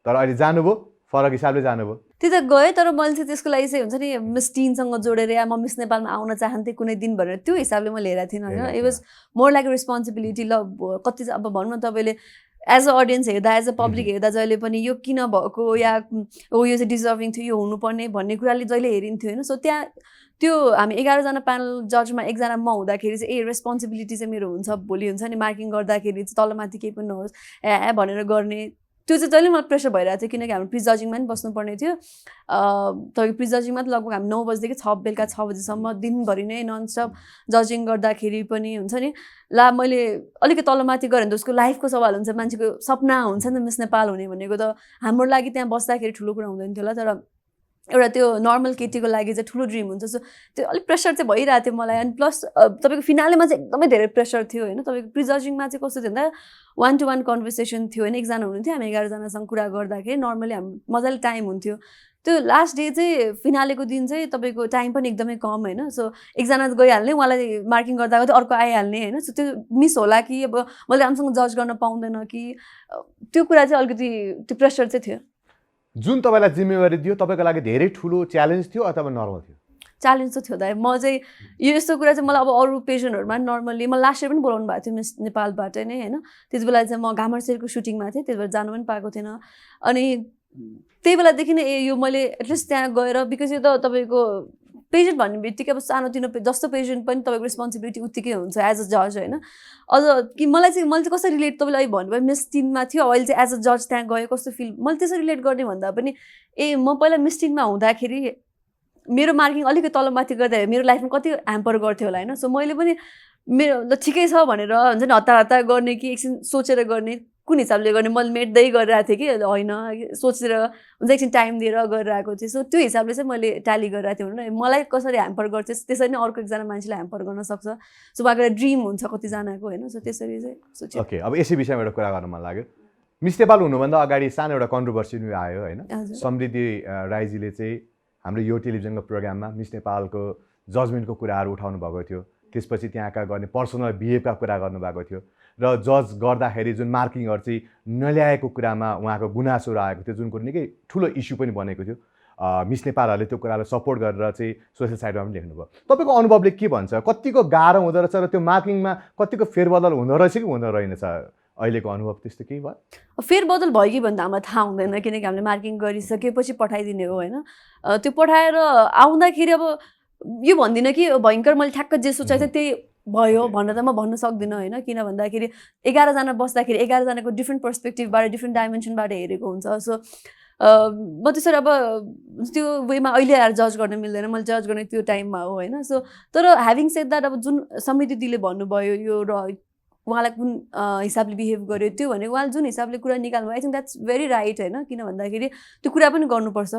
A: तर अहिले जानुभयो फरक हिसाबले जानुभयो
B: त्यो त गयो तर मैले चाहिँ त्यसको लागि चाहिँ हुन्छ नि मिस टिमसँग जोडेर या म मिस नेपालमा आउन चाहन्थेँ कुनै दिन भनेर त्यो हिसाबले मैले हेरेको थिइनँ होइन it was more like responsibility ल कति अब भनौँ न तपाईँले एज अ अडियन्स हेर्दा एज अ पब्लिक हेर्दा जहिले पनि यो किन भएको या हो यो चाहिँ डिजर्भिङ थियो यो हुनुपर्ने भन्ने कुराले जहिले हेरिन्थ्यो होइन सो त्यहाँ त्यो हामी 11जना प्यानल जजमा एकजना म हुँदाखेरि चाहिँ रेस्पोन्सिबिलिटी चाहिँ मेरो हुन्छ भोलि हुन्छ नि मार्किङ गर्दाखेरि चाहिँ तलमाथि केही पनि नहोस् भनेर गर्ने त्यो चाहिँ जहिले मलाई प्रेसर भइरहेको थियो किनकि हामी प्रिजजिङमा पनि बस्नुपर्ने थियो तपाईँको प्रिजजिङमा त लगभग हामी 9 बजीदेखि बेलुका 6 बजीसम्म दिनभरि नै ननस्टप जजिङ गर्दाखेरि पनि हुन्छ नि ला मैले अलिकति तलमाथि गरेँ भने त उसको लाइफको सवाल हुन्छ मान्छेको सपना हुन्छ नि त मिस नेपाल हुने भनेको त हाम्रो लागि त्यहाँ बस्दाखेरि ठुलो कुरा हुँदैन थियो होला तर एउटा त्यो नर्मल केटीको लागि चाहिँ ठुलो ड्रिम हुन्छ सो त्यो अलिक प्रेसर चाहिँ भइरहेको थियो मलाई अनि प्लस तपाईँको फिनालेमा चाहिँ एकदमै धेरै प्रेसर थियो होइन तपाईँको प्रिजजिङमा चाहिँ कस्तो थियो भन्दा 1-to-1 कन्भर्सेसन थियो होइन एकजना हुनुहुन्थ्यो हामी 11जनासँग कुरा गर्दाखेरि नर्मली हामी मजाले टाइम हुन्थ्यो त्यो लास्ट डे चाहिँ फिनालेको दिन चाहिँ तपाईँको टाइम पनि एकदमै कम होइन सो एकजना गइहाल्ने उहाँलाई मार्किङ गर्दा गर्दै अर्को आइहाल्ने होइन सो त्यो मिस होला कि अब मैले राम्रोसँग जज गर्न पाउँदैन कि त्यो कुरा चाहिँ अलिकति त्यो प्रेसर चाहिँ थियो
A: जुन तपाईँलाई जिम्मेवारी दियो तपाईँको लागि धेरै ठुलो च्यालेन्ज थियो अथवा नर्मल थियो
B: च्यालेन्ज त थियो दाइ म चाहिँ यो यस्तो कुरा चाहिँ मलाई अब अरू पेजेन्टहरूमा नर्मली म लास्ट इयर पनि बोलाउनु भएको थियो मिस नेपालबाट नै होइन त्यति बेला चाहिँ म घामरसेरको सुटिङमा थिएँ त्यति बेला जानु पनि पाएको थिएन अनि त्यही बेलादेखि नै यो मैले एटलिस्ट त्यहाँ गएर बिकज यो त तपाईँको पेजेन्ट भन्ने बित्तिकै अब सानोतिनो जस्तो पेजेन्ट पनि तपाईँको रेस्पोन्सिबिलिटी उत्तिकै हुन्छ एज अ जज होइन अझ कि मैले चाहिँ कसरी रिलेट तपाईँले अहिले भन्नुभयो मिस टिममा थियो अहिले चाहिँ एज अ जज त्यहाँ गयो कस्तो फिल मैले त्यसरी रिलेट गर्ने भन्दा पनि म पहिला मिस टिममा हुँदाखेरि मेरो मार्किङ अलिकति तलमाथि गर्दा मेरो लाइफमा कति ह्याम्पर गर्थ्यो होला होइन सो मैले पनि मेरो ल ठिकै छ भनेर हुन्छ नि हतार हतार गर्ने कि एकछिन सोचेर गर्ने कुन हिसाबले गर्ने मैले मेट्दै गरिरहेको थिएँ कि होइन सोचेर हुन्छ एकछिन टाइम दिएर गरिरहेको थिएँ सो त्यो हिसाबले चाहिँ मैले ट्याली गरिरहेको थिएँ भने मलाई कसरी ह्याम्पर गर्थ्यो त्यसरी नै अर्को एकजना मान्छेलाई ह्याम्पर गर्न सक्छ सो उहाँको एउटा ड्रिम हुन्छ कतिजनाको होइन सो त्यसरी चाहिँ सोचेँ
A: ओके अब यसै विषयमा एउटा कुरा गर्न मन लाग्यो मिस नेपाल हुनुभन्दा अगाडि सानो एउटा कन्ट्रोभर्सी पनि आयो होइन समृद्धि राईजीले चाहिँ हाम्रो यो टेलिभिजनको प्रोग्राममा मिस नेपालको जजमेन्टको कुराहरू उठाउनु भएको थियो त्यसपछि त्यहाँका गर्ने पर्सनल बिहेभका कुरा गर्नुभएको थियो र जज गर्दाखेरि जुन मार्किङहरू चाहिँ नल्याएको कुरामा उहाँको गुनासोहरू आएको थियो, जुन कुरो निकै ठुलो इस्यु पनि बनेको थियो। मिस नेपालहरूले त्यो कुरालाई सपोर्ट गरेर चाहिँ सोसियल साइडमा पनि लेख्नुभयो। तपाईँको अनुभवले के भन्छ, कतिको गाह्रो हुँदो रहेछ र त्यो मार्किङमा कतिको फेरबदल हुँदो रहेछ कि हुँदो रहेनछ? अहिलेको अनुभव त्यस्तो केही भयो?
B: फेरबदल भयो कि भन्दा हामीलाई थाहा हुँदैन, किनकि हामीले मार्किङ गरिसकेपछि पठाइदिने हो होइन। त्यो पठाएर आउँदाखेरि अब यो भन्दिनँ कि भयङ्कर मैले ठ्याक्क जे सोचेको थिएँ त्यही भयो भन्न त म भन्न सक्दिनँ होइन। किन भन्दाखेरि 11जना बस्दाखेरि 11जनाको डिफ्रेन्ट पर्सपेक्टिभबाट डिफ्रेन्ट डाइमेन्सनबाट हेरेको हुन्छ। सो म त्यसरी अब त्यो वेमा अहिले आएर जज गर्न मिल्दैन, मैले जज गर्ने त्यो टाइममा हो होइन। सो तर ह्याभिङ सेड द्याट अब जुन समिति दिदीले भन्नुभयो यो र उहाँलाई कुन हिसाबले बिहेभ गर्यो त्यो भने उहाँले जुन हिसाबले कुरा निकाल्नु I think that's very right होइन। किन भन्दाखेरि त्यो कुरा पनि गर्नुपर्छ।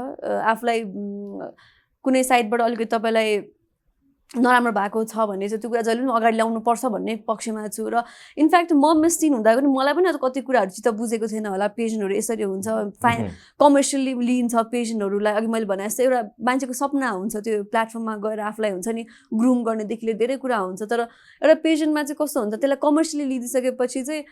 B: आफूलाई कुनै साइडबाट अलिकति तपाईँलाई नराम्रो भएको छ भने चाहिँ त्यो कुरा जहिले पनि अगाडि ल्याउनुपर्छ भन्ने पक्षमा छु। र इनफ्याक्ट म मिस्टिन हुँदा पनि मलाई पनि कति कुराहरू चित्त बुझेको थिएन होला। पेजेन्टहरू यसरी हुन्छ, कमर्सियली लिइन्छ पेजेन्टहरूलाई। अघि मैले भने जस्तै एउटा मान्छेको सपना हुन्छ त्यो प्लेटफर्ममा गएर आफूलाई हुन्छ नि ग्रुम गर्नेदेखि लिएर धेरै कुरा हुन्छ। तर एउटा पेजेन्टमा चाहिँ कस्तो हुन्छ, त्यसलाई कमर्सियली लिइदिइसकेपछि चाहिँ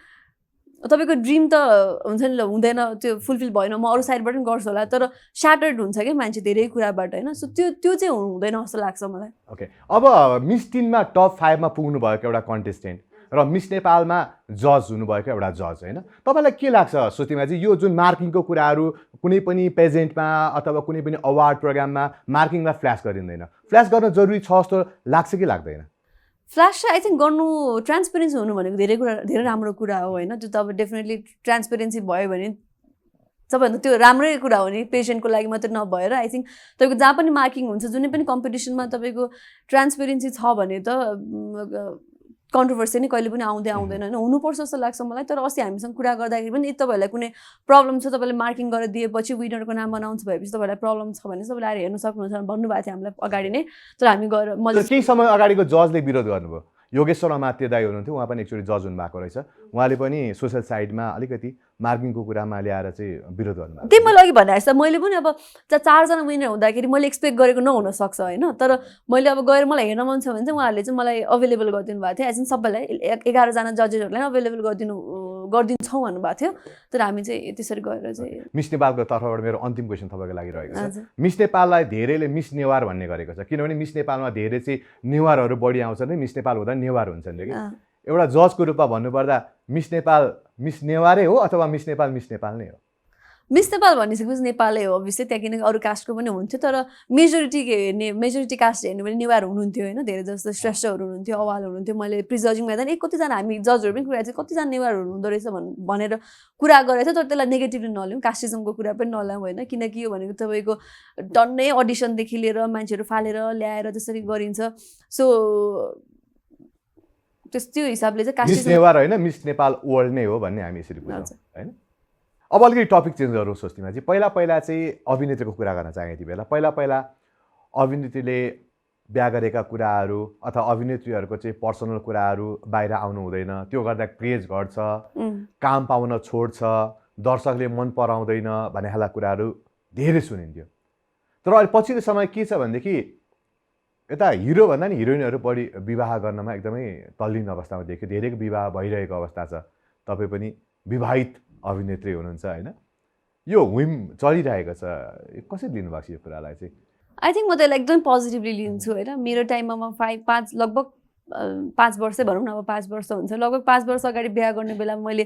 B: तपाईँको ड्रिम त हुन्छ नि ल हुँदैन, त्यो फुलफिल भएन, म अरू साइडबाट पनि गर्छु होला, तर स्याटर्ड हुन्छ क्या मान्छे धेरै कुराबाट होइन। सो त्यो चाहिँ हुँदैन जस्तो लाग्छ मलाई।
A: ओके, अब मिस टिनमा टप 5मा पुग्नु भएको एउटा कन्टेस्टेन्ट र मिस नेपालमा जज हुनुभएको एउटा जज होइन, तपाईँलाई के लाग्छ श्रुतिमाजी, यो जुन मार्किङको कुराहरू कुनै पनि पेजेन्टमा अथवा कुनै पनि अवार्ड प्रोग्राममा मार्किङलाई फ्ल्यास गरिँदैन, फ्ल्यास गर्न जरुरी छ जस्तो लाग्छ कि लाग्दैन?
B: फ्ल्यास चाहिँ आई थिङ्क गर्नु, ट्रान्सपेरेन्सी हुनु भनेको धेरै राम्रो कुरा हो होइन। त्यो त अब डेफिनेटली ट्रान्सपेरेन्सी भयो भने सबैभन्दा त्यो राम्रै कुरा हो नि, पेसेन्टको लागि मात्रै नभएर। आई थिङ्क तपाईँको जहाँ पनि मार्किङ हुन्छ, जुनै पनि कम्पिटिसनमा तपाईँको ट्रान्सपेरेन्सी छ भने त कन्ट्रोभर्सी नै कहिले पनि आउँदैन होइन, हुनुपर्छ जस्तो लाग्छ मलाई। तर अस्ति हामीसँग कुरा गर्दाखेरि पनि यदि तपाईँहरूलाई कुनै प्रब्लम छ, तपाईँले मार्किङ गरेर दिएपछि विनरको नाम अनाउन्स भएपछि तपाईँलाई प्रब्लम छ भने तपाईँले आएर हेर्नु सक्नुहुन्छ भन्नुभएको थियो हामीलाई अगाडि नै। तर हामी गएर मैले
A: केही समय अगाडिको जजले विरोध गर्नुभयो, योगेश्वर अमात्य दाई हुनुहुन्थ्यो, उहाँ पनि एकचोटि जज हुनुभएको रहेछ, उहाँले पनि सोसियल साइडमा अलिकति मार्किङको कुरामा ल्याएर चाहिँ विरोध गर्नुभएको।
B: त्यही मैले अघि भने जस्तो मैले पनि अब 4जना विनर हुँदाखेरि मैले एक्सपेक्ट गरेको नहुन सक्छ होइन। तर मैले अब गएर मलाई हेर्न मन छ भने चाहिँ उहाँहरूले चाहिँ मलाई अभाइलेबल गरिदिनु भएको थियो, एज इन सबैलाई 11जना जजेसहरूलाई अभाइलेबल गरिदिन्छौँ भन्नुभएको थियो। तर हामी चाहिँ त्यसरी गएर चाहिँ
A: मिस नेपालको तर्फबाट मेरो अन्तिम क्वेसन तपाईँको लागि रहेको छ। मिस नेपाललाई धेरैले मिस नेवार भन्ने गरेको छ, किनभने मिस नेपालमा धेरै चाहिँ नेवारहरू बढी आउँछन् नि, मिस नेपाल हुँदा नेवार हुन्छन् कि। एउटा जजको रूपमा भन्नुपर्दा मिस नेपाल मिस नेवारै हो अथवा मिस नेपाल नै हो?
B: मिस नेपाल भनिसकेपछि नेपालै हो अभियसली, त्यहाँ किनकि अरू कास्टको पनि हुन्थ्यो। तर मेजोरिटी कास्ट हेर्नु भने नेवार हुनुहुन्थ्यो होइन, धेरै जस्तो श्रेष्ठहरू हुनुहुन्थ्यो, अवाल हुनुहुन्थ्यो। मैले प्रिजजिङ गर्दा कतिजना हामी जजहरू पनि कुरा चाहिँ कतिजना नेवारहरू हुँदो रहेछ भनेर कुरा गरेको थियो। तर त्यसलाई नेगेटिभली नल्याउँ, कास्टिजमको कुरा पनि नल्याउँ होइन, किनकि यो भनेको तपाईँको डन्नै अडिसनदेखि लिएर मान्छेहरू फालेर ल्याएर त्यसरी गरिन्छ। सो त्यो हिसाबले चाहिँ
A: मिस नेवार होइन, मिस नेपाल वर्ल्ड नै हो भन्ने हामी यसरी बुझ्छौँ होइन। अब अलिकति टपिक चेन्ज गरौँ स्वस्तिमाजी। पहिला चाहिँ अभिनेत्रीको कुरा गर्न चाहेँ यति बेला। पहिला अभिनेत्रीले बिहा गरेका कुराहरू अथवा अभिनेत्रीहरूको चाहिँ पर्सनल कुराहरू बाहिर आउनु हुँदैन, त्यो गर्दा क्रेज घट्छ, काम पाउन छोड्छ, दर्शकले मन पराउँदैन भन्ने खालका कुराहरू धेरै सुनिन्थ्यो। तर अहिले पछिल्लो समय के छ भनेदेखि यता हिरोभन्दा नि हिरोइनहरू बढी विवाह गर्नमा एकदमै तल्लीन अवस्थामा देखियो, धेरैको विवाह भइरहेको अवस्था छ। तपाईँ पनि विवाहित अभिनेत्री हुनुहुन्छ होइन, यो हुइम चलिरहेको छ, कसरी लिनुभएको छ यो कुरालाई चाहिँ?
B: आई थिङ्क म त्यसलाई एकदम पोजिटिभली लिन्छु होइन। मेरो टाइममा म लगभग 5 वर्षै भनौँ न, अब 5 वर्ष हुन्छ, लगभग 5 वर्ष अगाडि बिहा गर्ने बेलामा मैले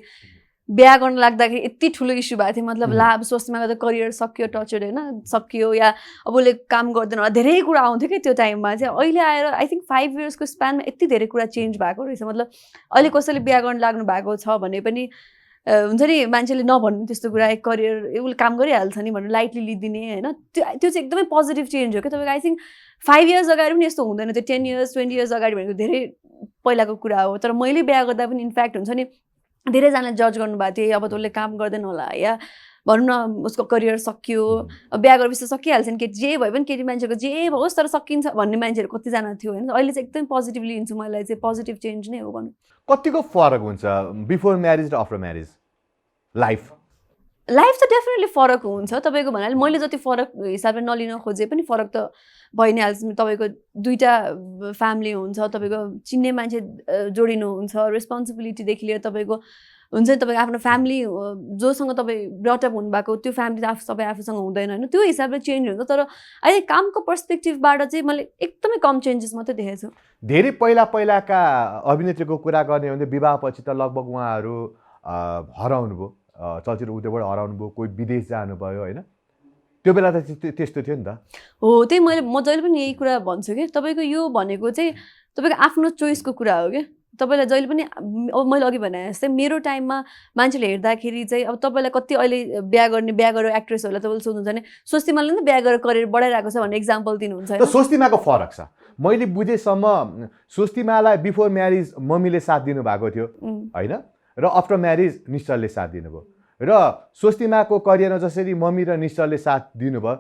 B: बिहा गर्न लाग्दाखेरि यति ठुलो इस्यु भएको थियो, मतलब लाभ सोच्नुमा गर्दा करियर सकियो, टचर होइन सकियो, या अब उसले काम गर्दैन होला, धेरै कुरा आउँथ्यो कि त्यो टाइममा चाहिँ। अहिले आएर आई थिङ्क 5 इयर्सको स्प्यानमा यति धेरै कुरा चेन्ज भएको रहेछ। मतलब अहिले कसैले बिहा गर्न लाग्नु भएको छ भने पनि हुन्छ नि मान्छेले नभन्नु त्यस्तो कुरा, एक करियर उसले काम गरिहाल्छ नि भनेर लाइटली लिइदिने होइन। त्यो चाहिँ एकदमै पोजिटिभ चेन्ज हो क्या। तपाईँको आई थिङ्क 5 इयर्स अगाडि पनि यस्तो हुँदैन थियो, 10 इयर्स 20 इयर्स अगाडि भनेको धेरै पहिलाको कुरा हो। तर मैले बिहा गर्दा पनि इन्फ्याक्ट हुन्छ नि धेरैजनाले जज गर्नुभएको थियो, अब त उसले काम गर्दैन होला, या भनौँ न उसको करियर सकियो, बिहा गरेपछि त सकिहाल्छ नि, जे भए पनि केटी मान्छेको जे होस् तर सकिन्छ भन्ने मान्छेहरू कतिजना थियो होइन। अहिले चाहिँ एकदम पोजिटिभली लिन्छु, मलाई चाहिँ पोजिटिभ चेन्ज नै हो भनौँ।
A: कतिको फरक हुन्छ बिफोर म्यारिज र आफ्टर म्यारिज लाइफ?
B: लाइफ त डेफिनेटली फरक हुन्छ तपाईँको भन्नाले मैले जति फरक हिसाबले नलिन खोजे पनि फरक त भइ नै हाल्छ तपाईँको दुईवटा फ्यामिली हुन्छ तपाईँको चिन्ने मान्छे जोडिनुहुन्छ रेस्पोन्सिबिलिटीदेखि लिएर तपाईँको हुन्छ नि तपाईँको आफ्नो फ्यामिली जोसँग तपाईँ ब्रटअप हुनुभएको त्यो फ्यामिली त तपाईँ आफूसँग हुँदैन होइन त्यो हिसाबले चेन्ज हुन्छ तर अहिले कामको पर्सपेक्टिभबाट चाहिँ मैले एकदमै कम चेन्जेस मात्रै देखेको छु
A: धेरै पहिलाका अभिनेत्रीको कुरा गर्ने हो भने विवाहपछि त लगभग उहाँहरू हराउनुभयो चलचित्र उद्योगबाट हराउनुभयो कोही विदेश जानुभयो होइन त्यो बेला त त्यस्तो थियो नि त
B: हो त्यही म जहिले पनि यही कुरा भन्छु कि तपाईँको यो भनेको चाहिँ तपाईँको आफ्नो चोइसको कुरा हो क्या तपाईँलाई जहिले पनि अब मैले अघि भने जस्तै मेरो टाइममा मान्छेले हेर्दाखेरि चाहिँ अब तपाईँलाई कति अहिले बिहा गरेर एक्ट्रेसहरूलाई तपाईँले सोध्नुहुन्छ भने स्वस्तिमाले नि बिहा गरेर करियर बढाइरहेको छ भन्ने इक्जाम्पल दिनुहुन्छ
A: त स्वस्तिमाको फरक छ मैले बुझेसम्म स्वस्तिमालाई बिफोर म्यारिज मम्मीले साथ दिनुभएको थियो होइन र आफ्टर म्यारिज निश्चलले साथ दिनुभयो र स्वस्तिमाको करियरमा जसरी मम्मी र निश्चलले साथ दिनुभयो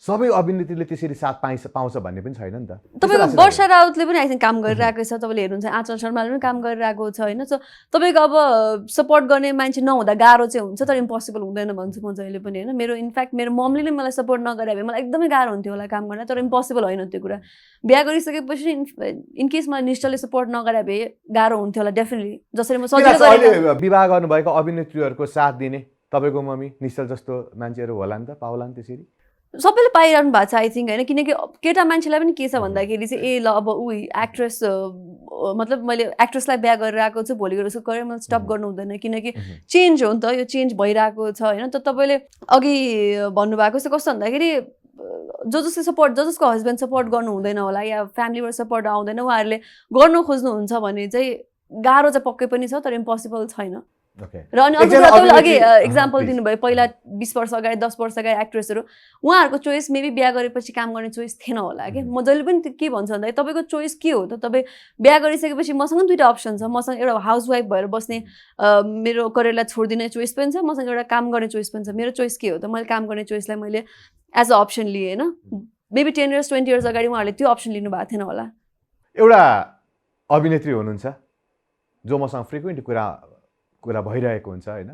A: सबै अभिनेत्रीले त्यसरी साथ पाउँछ भन्ने पनि छैन नि त
B: तपाईँको वर्षा राउतले पनि आई थिङ्क काम गरिरहेको छ तपाईँले हेर्नुहुन्छ आँचल शर्माले पनि काम गरिरहेको छ होइन सो तपाईँको अब सपोर्ट गर्ने मान्छे नहुँदा गाह्रो चाहिँ हुन्छ तर इम्पोसिबल हुँदैन भन्छु म जहिले पनि होइन मेरो इनफ्याक्ट मेरो मम्मीले नै मलाई सपोर्ट नगरे भए मलाई एकदमै गाह्रो हुन्थ्यो होला काम गर्न तर इम्पोसिबल होइन त्यो कुरा बिहा गरिसकेपछि इनकेस मलाई निश्चलले सपोर्ट नगरे भए गाह्रो हुन्थ्यो होला डेफिनेटली जसरी म सजिलो
A: विवाह गर्नुभएको अभिनेत्रीहरूको साथ दिने तपाईँको मम्मी निश्चल जस्तो मान्छेहरू होला नि त पाउला नि त्यसरी
B: सबैले पाइरहनु भएको छ आई थिङ्क होइन किनकि केटा मान्छेलाई पनि के छ भन्दाखेरि चाहिँ ए ल अब एक्ट्रेस मतलब मैले एक्ट्रेसलाई बिहा गरेर आएको छु भोलि गएर उसको करियर मैले स्टप गर्नु हुँदैन किनकि चेन्ज हो नि त यो चेन्ज भइरहेको छ होइन त तपाईँले अघि भन्नुभएको चाहिँ कस्तो भन्दाखेरि जसको हस्बेन्ड सपोर्ट गर्नु हुँदैन होला या फ्यामिलीबाट सपोर्ट आउँदैन उहाँहरूले गर्नु खोज्नुहुन्छ भने चाहिँ गाह्रो चाहिँ पक्कै पनि छ तर इम्पोसिबल छैन र अनि तपाईँले अघि इक्जाम्पल दिनुभयो पहिला 20 वर्ष अगाडि 10 वर्ष अगाडि एक्ट्रेसहरू उहाँहरूको चोइस मेबी बिहा गरेपछि काम गर्ने चोइस थिएन होला कि म जहिले पनि के भन्छु भन्दाखेरि तपाईँको चोइस के हो त तपाईँ बिहा गरिसकेपछि मसँग दुईवटा अप्सन छ मसँग एउटा हाउसवाइफ भएर बस्ने मेरो करियरलाई छोडिदिने चोइस पनि छ मसँग एउटा काम गर्ने चोइस पनि छ मेरो चोइस के हो त मैले काम गर्ने चोइसलाई मैले एज अ अप्सन लिएँ होइन मेबी 10 इयर्स 20 इयर्स अगाडि उहाँहरूले त्यो अप्सन लिनु भएको थिएन होला
A: एउटा अभिनेत्री हुनुहुन्छ जो मसँग फ्रिक्वेन्ट कुरा भइरहेको हुन्छ होइन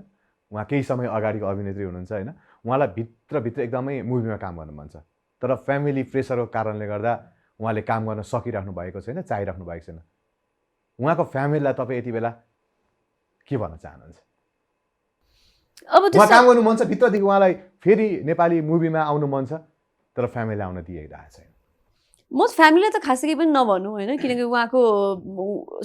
A: उहाँ केही समय अगाडिको अभिनेत्री हुनुहुन्छ होइन उहाँलाई भित्रभित्र एकदमै मुभीमा काम गर्नु मन छ तर फ्यामिली प्रेसरको कारणले गर्दा उहाँले काम गर्न सकिराख्नु भएको छैन चाहिराख्नु भएको छैन उहाँको फ्यामिलीलाई तपाईँ यति बेला के भन्न चाहनुहुन्छ
B: अब
A: उहाँ काम गर्नु मन छ भित्रदेखि उहाँलाई फेरि नेपाली मुभीमा आउनु मन छ तर फ्यामिलीलाई आउन दिइरहेको छैन
B: म फ्यामिलीलाई त खासै केही पनि नभनौँ होइन किनकि उहाँको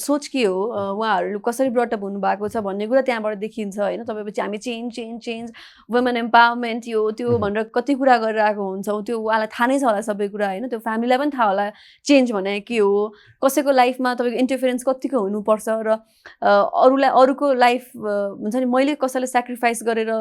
B: सोच के हो उहाँहरू कसरी ब्रटअप हुनुभएको छ भन्ने कुरा त्यहाँबाट देखिन्छ होइन तपाईँपछि हामी चेन्ज वुमेन एम्पावरमेन्ट यो त्यो भनेर कति कुरा गरिरहेको हुन्छौँ त्यो उहाँलाई थाहा नै छ होला सबै कुरा होइन त्यो फ्यामिलीलाई पनि थाहा होला चेन्ज भने के हो कसैको लाइफमा तपाईँको इन्टरफेरेन्स कतिको हुनुपर्छ र अरूको लाइफ हुन्छ नि मैले कसैलाई सेक्रिफाइस गरेर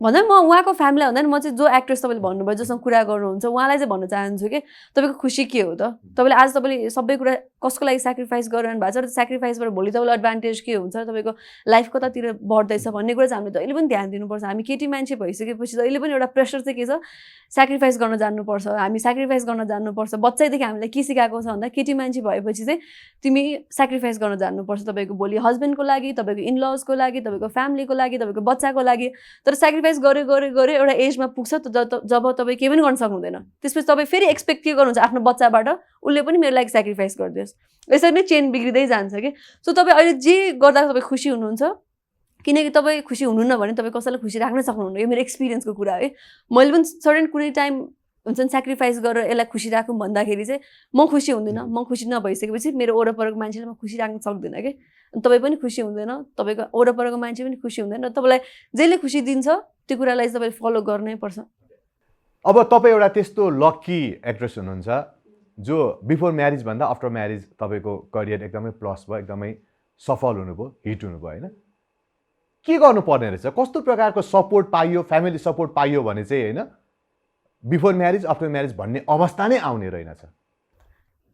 B: भन्दा म उहाँको फ्यामिली भन्दा म चाहिँ जो एक्ट्रेस तपाईँले भन्नुभयो जोसँग कुरा गर्नुहुन्छ उहाँलाई चाहिँ भन्न चाहन्छु कि तपाईँको खुसी के हो त तपाईँले आज तपाईँले सबै कुरा कसको लागि सेक्रिफाइस गरिरहनु भएको छ र सेक्रिफाइसबाट भोलि तपाईँलाई एडभान्टेज के हुन्छ तपाईँको लाइफ कतातिर बढ्दैछ भन्ने कुरा चाहिँ हामीले जहिले पनि ध्यान दिनुपर्छ हामी केटी मान्छे भइसकेपछि जहिले पनि एउटा प्रेसर चाहिँ के छ सेक्रिफाइस गर्न जान्नुपर्छ हामी सेक्रिफाइस गर्न जान्नुपर्छ बच्चैदेखि हामीलाई के सिकाएको छ भन्दा केटी मान्छे भएपछि चाहिँ तिमी सेक्रिफाइस गर्न जान्नुपर्छ तपाईँको भोलि हस्बेन्डको लागि तपाईँको इनलजको लागि तपाईँको फ्यामिलीको लागि तपाईँको बच्चाको लागि तर सेक्रिफाइस गरे एउटा एजमा पुग्छ जब तपाईँ केही पनि गर्न सक्नुहुँदैन त्यसपछि तपाईँ फेरि एक्सपेक्ट के गर्नुहुन्छ आफ्नो बच्चाबाट उसले पनि मेरो लागि सेक्रिफाइस गरिदियोस् यसरी नै चेन बिग्रिँदै जान्छ कि सो तपाईँ अहिले जे गर्दा तपाईँ खुसी हुनुहुन्छ किनकि तपाईँ खुसी हुनुहुन्न भने तपाईँ कसैलाई खुसी राख्नै सक्नुहुन्न यो मेरो एक्सपिरियन्सको कुरा है मैले पनि सर्टेन कुनै टाइम हुन्छ नि सेक्रिफाइस गरेर यसलाई खुसी राखौँ भन्दाखेरि चाहिँ म खुसी हुँदिनँ म खुसी नभइसकेपछि मेरो वरपरको मान्छेले म खुसी राख्न सक्दिनँ कि तपाईँ पनि खुसी हुँदैन तपाईँको वरपरको मान्छे पनि खुसी हुँदैन र तपाईँलाई जसले खुसी दिन्छ त्यो कुरालाई तपाईँले फलो गर्नै पर्छ
A: अब तपाईँ एउटा त्यस्तो लक्की एक्ट्रेस हुनुहुन्छ जो बिफोर म्यारिज भन्दा आफ्टर म्यारिज तपाईँको करियर एकदमै प्लस भयो एकदमै सफल हुनुभयो हिट हुनुभयो होइन के गर्नुपर्ने रहेछ कस्तो प्रकारको सपोर्ट पाइयो फ्यामिली सपोर्ट पाइयो भने चाहिँ होइन बिफोर म्यारिज आफ्टर म्यारिज भन्ने अवस्था नै आउने रहेनछ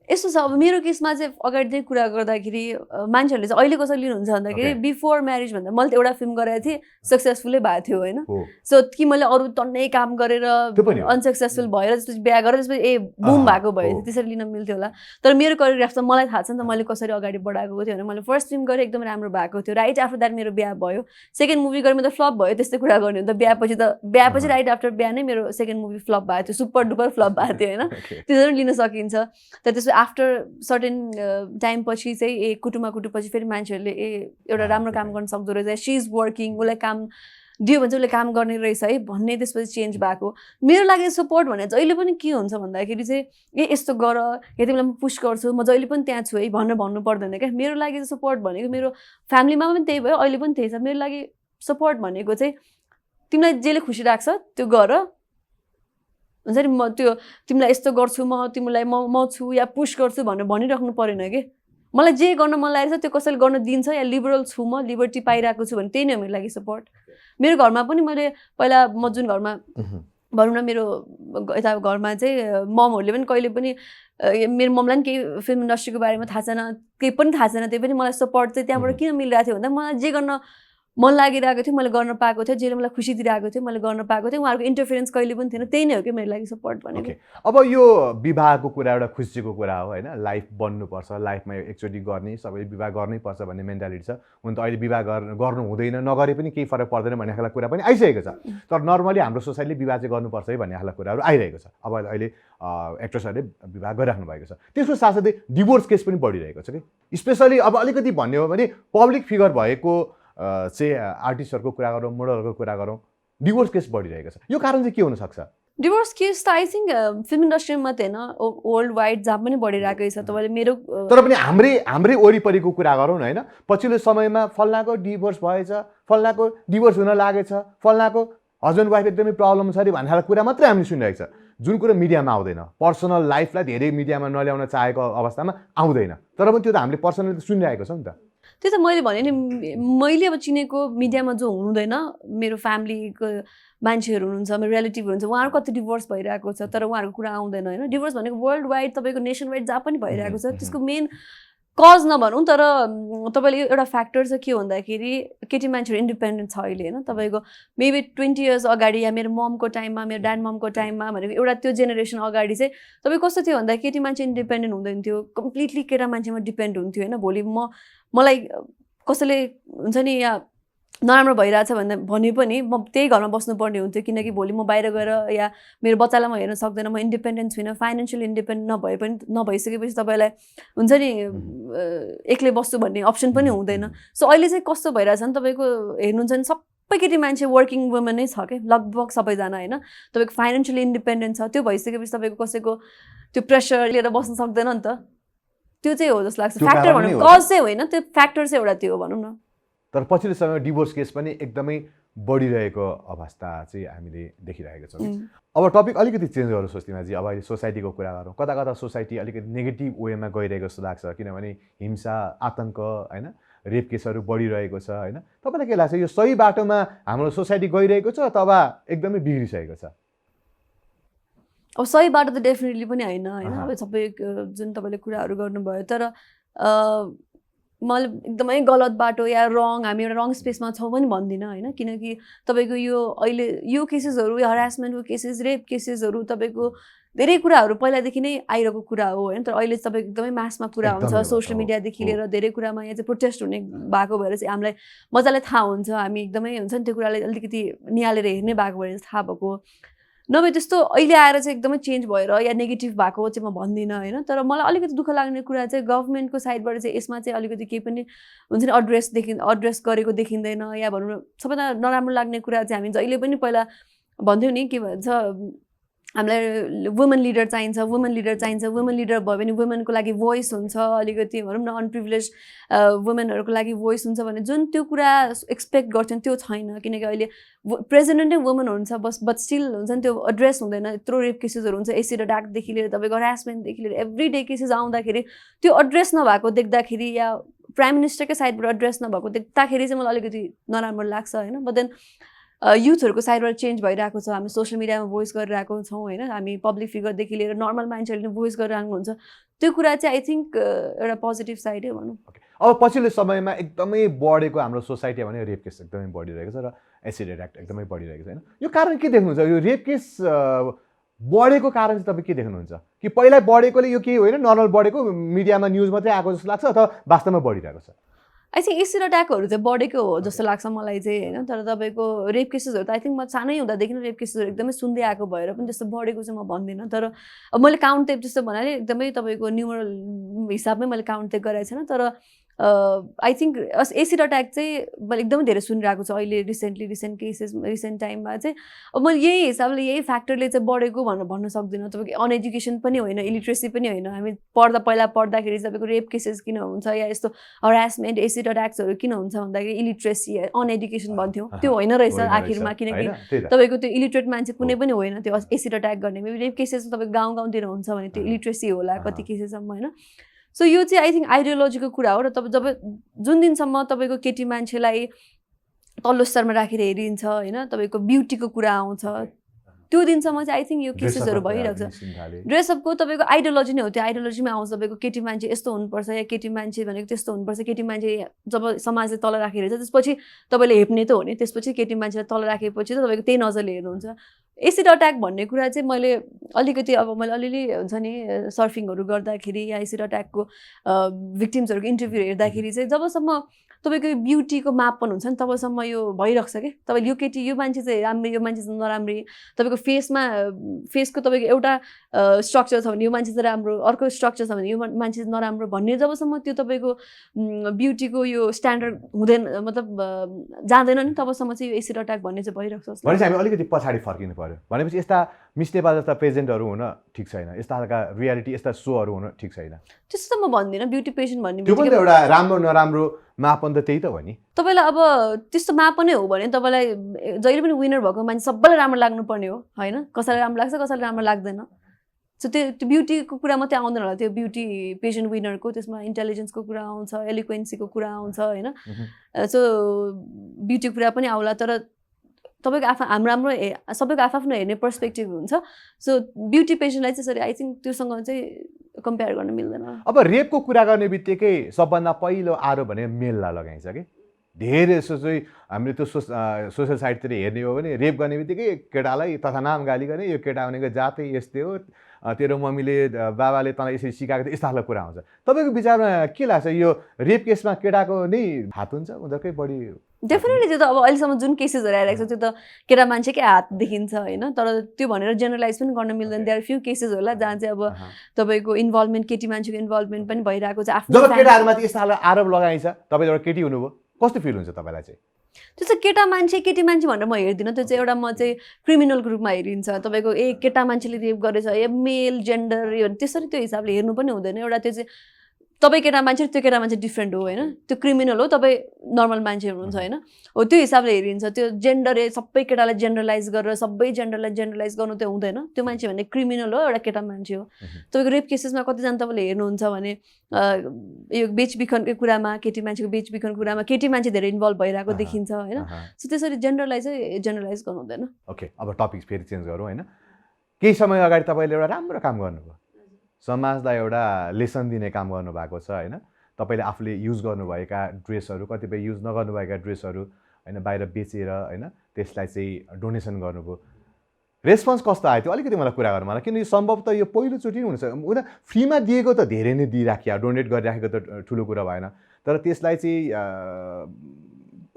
B: यस्तो छ अब मेरो केसमा चाहिँ अगाडि चाहिँ कुरा गर्दाखेरि मान्छेहरूले चाहिँ अहिले कसरी लिनुहुन्छ भन्दाखेरि बिफोर म्यारेज भन्दा मैले त एउटा फिल्म गरेको थिएँ सक्सेसफुलै भएको थियो होइन सो कि मैले अरू टन्नै काम गरेर अनसक्सेसफुल भएर त्यसपछि बिहा गरेर त्यसपछि बुम भएको भयो त्यसरी लिन मिल्थ्यो होला तर मेरो कोरियोग्राफ त मलाई थाहा छ नि त मैले कसरी अगाडि बढाएको थियो भने मैले फर्स्ट फिल्म गरेँ एकदम राम्रो भएको थियो राइट आफ्टर द्याट मेरो बिहा भयो सेकेन्ड मुभी गरेर त फ्लप भयो त्यस्तै कुरा गर्ने हो त बिहापछि राइट आफ्टर बिहा नै मेरो सेकेन्ड मुभी फ्लप भएको थियो सुपर डुपर फ्लप भएको थियो होइन त्यसरी लिन सकिन्छ तर त्यसपछि आफ्टर सर्टेन टाइम पछि चाहिँ कुटुमा कुटुपछि फेरि मान्छेहरूले एउटा राम्रो काम गर्न सक्दो रहेछ सी इज वर्किङ उसलाई काम दियो भने चाहिँ उसले काम गर्ने रहेछ है भन्ने त्यसपछि चेन्ज भएको मेरो लागि सपोर्ट भने जहिले पनि के हुन्छ भन्दाखेरि चाहिँ यस्तो गर यति बेला म पुस गर्छु म जहिले पनि त्यहाँ छु है भन्नु पर्दैन क्या मेरो लागि चाहिँ सपोर्ट भनेको मेरो फ्यामिलीमा पनि त्यही भयो अहिले पनि त्यही छ मेरो लागि सपोर्ट भनेको चाहिँ तिमीलाई जेले खुसी राख्छ त्यो गर हुन्छ नि म त्यो तिमीलाई यस्तो गर्छु म तिमीलाई म छु या पुस गर्छु भनेर भनिराख्नु परेन कि मलाई जे गर्न मन लागेको छ त्यो कसैले गर्न दिन्छ या लिबरल छु म लिबर्टी पाइरहेको छु भने त्यही नै हो मेरो लागि सपोर्ट मेरो घरमा पनि मैले पहिला म जुन घरमा भनौँ न मेरो यता घरमा चाहिँ ममहरूले पनि कहिले पनि मेरो ममलाई पनि केही फिल्म इन्डस्ट्रीको बारेमा थाहा छैन केही पनि थाहा छैन त्यही पनि मलाई सपोर्ट चाहिँ त्यहाँबाट किन मिलिरहेको थियो भन्दा मलाई जे गर्न मन लागिरहेको थियो मैले गर्न पाएको थियो जसले मलाई खुसी दिइरहेको थियो मैले गर्न पाएको थिएँ उहाँहरूको इन्टरफेरेन्स कहिले पनि थिएन त्यही नै हो कि मेरो लागि सपोर्ट भनेको
A: अब यो विवाहको कुरा एउटा खुसीको कुरा हो होइन लाइफ बन्नुपर्छ लाइफमा एकचोटि गर्ने सबैले विवाह गर्नै पर्छ भन्ने मेन्टालिटी छ हुन त अहिले विवाह गर्नु हुँदैन नगरे पनि केही फरक पर्दैन भन्ने खालको कुरा पनि आइसकेको छ तर नर्मली हाम्रो सोसाइटीले विवाह चाहिँ गर्नुपर्छ है भन्ने खालको कुराहरू आइरहेको छ अब अहिले एक्ट्रेसहरूले विवाह गरिराख्नु भएको छ त्यसको साथसाथै डिभोर्स केस पनि बढिरहेको छ कि स्पेसली अब अलिकति भन्ने हो भने पब्लिक फिगर भएको चाहिँ आर्टिस्टहरूको कुरा गरौँ मोडलहरूको कुरा गरौँ डिभोर्स केस बढिरहेको छ यो कारण चाहिँ के हुनसक्छ
B: डिभोर्स केस त आई थिङ्क फिल्म इन्डस्ट्रीमा मात्रै होइन वर्ल्ड वाइड जहाँ पनि बढिरहेकै छ तपाईँले मेरो
A: तर पनि हाम्रै वरिपरिको कुरा गरौँ न होइन पछिल्लो समयमा फल्नाको डिभोर्स भएछ फल्नाको डिभोर्स हुन लागेछ फल्नाको हस्बेन्ड वाइफ एकदमै प्रब्लम छ अरे भन्ने खालको कुरा मात्रै हामीले सुनिरहेको छ जुन कुरो मिडियामा आउँदैन पर्सनल लाइफलाई धेरै मिडियामा नल्याउन चाहेको अवस्थामा आउँदैन तर पनि त्यो त हामीले पर्सनली सुनिरहेको छौँ नि त
B: त्यो त मैले भने नि मैले अब चिनेको मिडियामा जो हुनुहुँदैन मेरो फ्यामिलीको मान्छेहरू हुनुहुन्छ मेरो रिलेटिभ हुनुहुन्छ उहाँहरूको कति डिभोर्स भइरहेको छ तर उहाँहरूको कुरा आउँदैन होइन डिभोर्स भनेको वर्ल्ड वाइड तपाईँको नेसन वाइड जहाँ पनि भइरहेको छ त्यसको मेन कज नभनौँ तर तपाईँले एउटा फ्याक्टर चाहिँ के भन्दाखेरि केटी मान्छेहरू इन्डिपेन्डेन्ट छ अहिले होइन तपाईँको मेबी 20 इयर्स अगाडि या मेरो ममको टाइममा मेरो ड्याड ममको टाइममा भनेको एउटा त्यो जेनेरेसन अगाडि चाहिँ तपाईँ कस्तो थियो भन्दा केटी मान्छे इन्डिपेन्डेन्ट हुँदैन थियो कम्प्लिटली केटा मान्छेमा डिपेन्ड हुन्थ्यो होइन भोलि मलाई कसैले हुन्छ नि या नराम्रो भइरहेछ भने पनि म त्यही घरमा बस्नुपर्ने हुन्थ्यो किनकि भोलि म बाहिर गएर या मेरो बच्चालाई म हेर्न सक्दैन म इन्डिपेन्डेन्ट छुइनँ फाइनेन्सियल इन्डिपेन्डेन्ट नभए पनि नभइसकेपछि तपाईँलाई हुन्छ नि एक्लै बस्छु भन्ने अप्सन पनि हुँदैन सो अहिले चाहिँ कस्तो भइरहेछ भने तपाईँको हेर्नुहुन्छ नि सबै केटी मान्छे वर्किङ वुमेन नै छ क्या लगभग सबैजना होइन तपाईँको फाइनेन्सियली इन्डिपेन्डेन्ट छ त्यो भइसकेपछि तपाईँको कसैको त्यो प्रेसर लिएर बस्न सक्दैन नि त त्यो चाहिँ हो जस्तो लाग्छ फ्याक्टर भनौँ कज चाहिँ होइन त्यो फ्याक्टर चाहिँ एउटा त्यो भनौँ न
A: तर पछिल्लो समयमा डिभोर्स केस पनि एकदमै बढिरहेको अवस्था चाहिँ हामीले देखिरहेको छौँ अब टपिक अलिकति चेन्ज गरौँ सोच्दिमाजी अब अहिले सोसाइटीको कुरा गरौँ कता कता सोसाइटी अलिकति नेगेटिभ वेमा गइरहेको जस्तो लाग्छ किनभने हिंसा आतङ्क होइन रेप केसहरू बढिरहेको छ होइन तपाईँलाई के लाग्छ यो सही बाटोमा हाम्रो सोसाइटी गइरहेको छ अथवा एकदमै बिग्रिसकेको छ
B: अब सही बाटो त डेफिनेटली पनि होइन होइन अब सबै जुन तपाईँले कुराहरू गर्नुभयो तर मैले एकदमै गलत बाटो या रङ हामी एउटा रङ स्पेसमा छौँ पनि भन्दिनँ होइन किनकि तपाईँको यो अहिले यो केसेसहरू या हरासमेन्टको केसेस रेप केसेसहरू तपाईँको धेरै कुराहरू पहिलादेखि नै आइरहेको कुरा हो होइन तर अहिले तपाईँको एकदमै मासमा कुरा हुन्छ सोसियल मिडियादेखि लिएर धेरै कुरामा यहाँ चाहिँ प्रोटेस्ट हुने भएको भएर चाहिँ हामीलाई मजाले थाहा हुन्छ हामी एकदमै हुन्छ नि त्यो कुरालाई अलिकति निहालेर हेर्ने भएको भएर थाहा भएको नभए त्यस्तो अहिले आएर चाहिँ एकदमै चेन्ज भएर या नेगेटिभ भएको चाहिँ म भन्दिनँ होइन तर मलाई अलिकति दुःख लाग्ने कुरा चाहिँ गभर्मेन्टको साइडबाट चाहिँ यसमा चाहिँ अलिकति केही पनि हुन्छ नि एड्रेस गरेको देखिँदैन या भनौँ न सबैभन्दा नराम्रो लाग्ने कुरा चाहिँ हामी जहिले पनि पहिला भन्थ्यौँ नि के भन्छ हामीलाई वुमेन लिडर चाहिन्छ वुमेन लिडर भयो भने वुमेनको लागि भोइस हुन्छ अलिकति भनौँ न अनप्रिभिलेज वुमेनहरूको लागि भोइस हुन्छ भने जुन त्यो कुरा एक्सपेक्ट गर्छन् त्यो छैन किनकि अहिले प्रेसिडेन्टै वुमेन हुन्छ बट स्टिल हुन्छ नि त्यो एड्रेस हुँदैन यत्रो रेप केसेसहरू हुन्छ एसिड अट्याकदेखि लिएर तपाईँको हरासमेन्टदेखि लिएर एभ्री डे केसेस आउँदाखेरि त्यो एड्रेस नभएको देख्दाखेरि या प्राइम मिनिस्टरकै साइडबाट एड्रेस नभएको देख्दाखेरि चाहिँ मलाई अलिकति नराम्रो लाग्छ होइन बट देन युथहरूको साइडबाट चेन्ज भइरहेको छ हामी सोसियल मिडियामा भोइस गरिरहेको छौँ होइन हामी पब्लिक फिगरदेखि लिएर नर्मल मान्छेहरूले भोइस गरिरहेको हुन्छ त्यो कुरा चाहिँ आई थिङ्क एउटा पोजिटिभ साइडै भनौँ
A: अब पछिल्लो समयमा एकदमै बढेको हाम्रो सोसाइटी भने रेप केस एकदमै बढिरहेको छ र एसिड एट्याक एकदमै बढिरहेको छ होइन यो कारण के देख्नुहुन्छ यो रेप केस बढेको कारण चाहिँ तपाईँ के देख्नुहुन्छ कि पहिला बढेकोले यो के होइन नर्मल बढेको मिडियामा न्युज मात्रै आएको जस्तो लाग्छ अथवा वास्तवमा बढिरहेको छ
B: आई थिङ्क एसिड अट्याकहरू चाहिँ बढेको हो जस्तो लाग्छ मलाई चाहिँ होइन तर तपाईँको रेप केसेसहरू त आई थिङ्क म सानै हुँदादेखि नै रेप केसेसहरू एकदमै सुन्दै आएको भएर पनि त्यस्तो बढेको चाहिँ म भन्दिनँ तर अब मैले काउन्ट चाहिँ जस्तो भन्नाले एकदमै तपाईँको न्युमरल हिसाबमै मैले काउन्ट चाहिँ गरेको छैन तर आई थिङ्क एसिड अट्याक चाहिँ मैले एकदमै धेरै सुनिरहेको छु अहिले रिसेन्ट केसेस रिसेन्ट टाइममा चाहिँ अब मैले यही हिसाबले यही फ्याक्टरले चाहिँ बढेको भन्न सक्दिनँ तपाईँको अनएजुकेसन पनि होइन इलिट्रेसी पनि होइन हामी पहिला पढ्दाखेरि तपाईँको रेप केसेस किन हुन्छ या यस्तो हरासमेन्ट एसिड अट्याक्सहरू किन हुन्छ भन्दाखेरि इलिट्रेसी अनएजुकेसन भन्थ्यौँ त्यो होइन रहेछ आखिरमा किनकि तपाईँको त्यो इलिट्रेट मान्छे कुनै पनि होइन त्यो एसिड अट्याक गर्ने रेप केसेस तपाईँको गाउँतिर हुन्छ भने त्यो इलिट्रेसी होला कति केसेसम्म होइन सो यो चाहिँ आई थिङ्क आइडियोलोजीको कुरा हो र तपाईँ जब जुन दिनसम्म तपाईँको केटी मान्छेलाई तल्लो स्तरमा राखेर हेरिन्छ होइन तपाईँको ब्युटीको कुरा आउँछ त्यो दिनसम्म चाहिँ आई थिङ्क यो केसेसहरू भइरहेको छ ड्रेसअपको तपाईँको आइडियोलोजी नै हो त्यो आइडियोलोजीमा आउँछ तपाईँको केटी मान्छे यस्तो हुनुपर्छ या केटी मान्छे भनेको त्यस्तो हुनुपर्छ केटी मान्छे जब समाजले तल राखेर हेर्छ त्यसपछि तपाईँले हेप्ने त हो नि त्यसपछि केटी मान्छेलाई तल राखेपछि त तपाईँको त्यही नजरले हेर्नुहुन्छ एसिड अट्याक भन्ने कुरा चाहिँ मैले अलिकति अब मैले अलिअलि हुन्छ नि सर्फिङहरू गर्दाखेरि या एसिड अट्याकको भिक्टिम्सहरूको इन्टरभ्यू हेर्दाखेरि चाहिँ जबसम्म तपाईँको ब्युटीको मापन हुन्छ नि तबसम्म यो भइरहेको छ कि तपाईँले यो केटी यो मान्छे चाहिँ राम्री यो मान्छे चाहिँ नराम्री तपाईँको फेसको तपाईँको एउटा स्ट्रक्चर छ भने यो मान्छे चाहिँ राम्रो अर्को स्ट्रक्चर छ भने यो मान्छे चाहिँ नराम्रो भन्ने जबसम्म त्यो तपाईँको ब्युटीको यो स्ट्यान्डर्ड हुँदैन मतलब जाँदैन नि तबसम्म चाहिँ यो एसिड अट्याक भन्ने चाहिँ भइरहेको छ
A: भनेपछि हामी अलिकति पछाडि फर्किनु पर्यो भनेपछि यस्ता मिस नेपाल जस्ता प्रेजेन्टहरू हुन ठिक छैन यस्ता खालका रियालिटी यस्ता सोहरू हुन ठिक छैन
B: त्यस्तो त म भन्दिनँ ब्युटी पेसेन्ट भन्ने
A: त्यो पनि एउटा राम्रो नराम्रो मापन त त्यही त हो नि
B: तपाईँलाई अब त्यस्तो मापनै हो भने तपाईँलाई जहिले पनि विनर भएको मान्छे सबैलाई राम्रो लाग्नुपर्ने हो होइन कसैलाई राम्रो लाग्छ कसैलाई राम्रो लाग्दैन सो त्यो ब्युटीको कुरा मात्रै आउँदैन होला त्यो ब्युटी पेसेन्ट विनरको त्यसमा इन्टेलिजेन्सको कुरा आउँछ एलिक्वेन्सीको कुरा आउँछ होइन सो ब्युटी कुरा पनि आउला तर तपाईँको हाम्रो सबैको आफ्नो हेर्ने पर्सपेक्टिभ हुन्छ सो ब्युटी पेसेन्टलाई चाहिँ सरी आई थिङ्क त्योसँग चाहिँ कम्पेयर गर्न मिल्दैन
A: अब रेपको कुरा गर्ने बित्तिकै सबभन्दा पहिलो आरोप भने मेललाई लगाइन्छ कि धेरै जस्तो चाहिँ हामीले त्यो सोसियल साइटतिर हेर्ने हो भने रेप गर्ने बित्तिकै केटालाई तथा नाम गाली गर्ने यो केटा भनेको जातै यस्तै हो तेरो मम्मीले बाबाले तँलाई यसरी सिकाएको थियो यस्तो खालको कुरा आउँछ तपाईँको विचारमा के लाग्छ यो रेप केसमा केटाको नै हात हुन्छ उनीहरूकै बढी
B: डेफिनेटली त्यो त अब अहिलेसम्म जुन केसेसहरू आइरहेको छ त्यो त केटा मान्छेकै हात देखिन्छ होइन तर त्यो भनेर जेनरलाइज पनि गर्न मिल्दैन देयर फ्यु केसेस होला जहाँ चाहिँ अब तपाईँको इन्भल्भमेन्ट केटी मान्छेको इन्भल्भमेन्ट पनि भइरहेको छ आफ्नो
A: जब केटाहरूमाथि यस्तो खालको आरोप लगाइन्छ तपाईँ एउटा केटी हुनुभयो कस्तो फिल हुन्छ तपाईँलाई चाहिँ
B: त्यो चाहिँ केटा मान्छे केटी मान्छे भनेर म हेर्दिनँ त्यो चाहिँ एउटा म चाहिँ क्रिमिनलको रूपमा हेरिन्छ तपाईँको केटा मान्छेले रेप गरेछ मेल जेन्डर यो त्यसरी त्यो हिसाबले हेर्नु पनि हुँदैन एउटा त्यो चाहिँ तपाईँ केटा मान्छे त्यो केटा मान्छे डिफ्रेन्ट हो होइन त्यो क्रिमिनल हो तपाईँ नर्मल मान्छे हुनुहुन्छ होइन हो त्यो हिसाबले हेरिन्छ त्यो जेन्डर सबै केटालाई जेनरलाइज गरेर सबै जेन्डरलाई जेनरलाइज गर्नु त्यो हुँदैन त्यो मान्छे भने क्रिमिनल हो एउटा केटा मान्छे हो तपाईँको रेप केसेसमा कतिजना तपाईँले हेर्नुहुन्छ भने यो बेचबिखनको कुरामा केटी मान्छेको बेचबिखनको कुरामा केटी मान्छे धेरै इन्भल्भ भइरहेको देखिन्छ होइन सो त्यसरी जेन्डरलाई चाहिँ जेनरलाइज गर्नु हुँदैन
A: ओके अब टपिक फेरि चेन्ज गरौँ होइन केही समय अगाडि तपाईँले एउटा राम्रो काम गर्नुभयो समाजलाई एउटा लेसन दिने काम गर्नुभएको छ होइन तपाईँले आफूले युज गर्नुभएका ड्रेसहरू कतिपय युज नगर्नुभएका ड्रेसहरू होइन बाहिर बेचेर होइन त्यसलाई चाहिँ डोनेसन गर्नुभयो रेस्पोन्स कस्तो आयो त्यो अलिकति मलाई कुरा गर्नु मलाई किनकि सम्भवतः यो पहिलोचोटि हुनुहुन्छ उनीहरू फ्रीमा दिएको त धेरै नै दिइराख्यो डोनेट गरिराखेको त ठुलो कुरा भएन तर त्यसलाई चाहिँ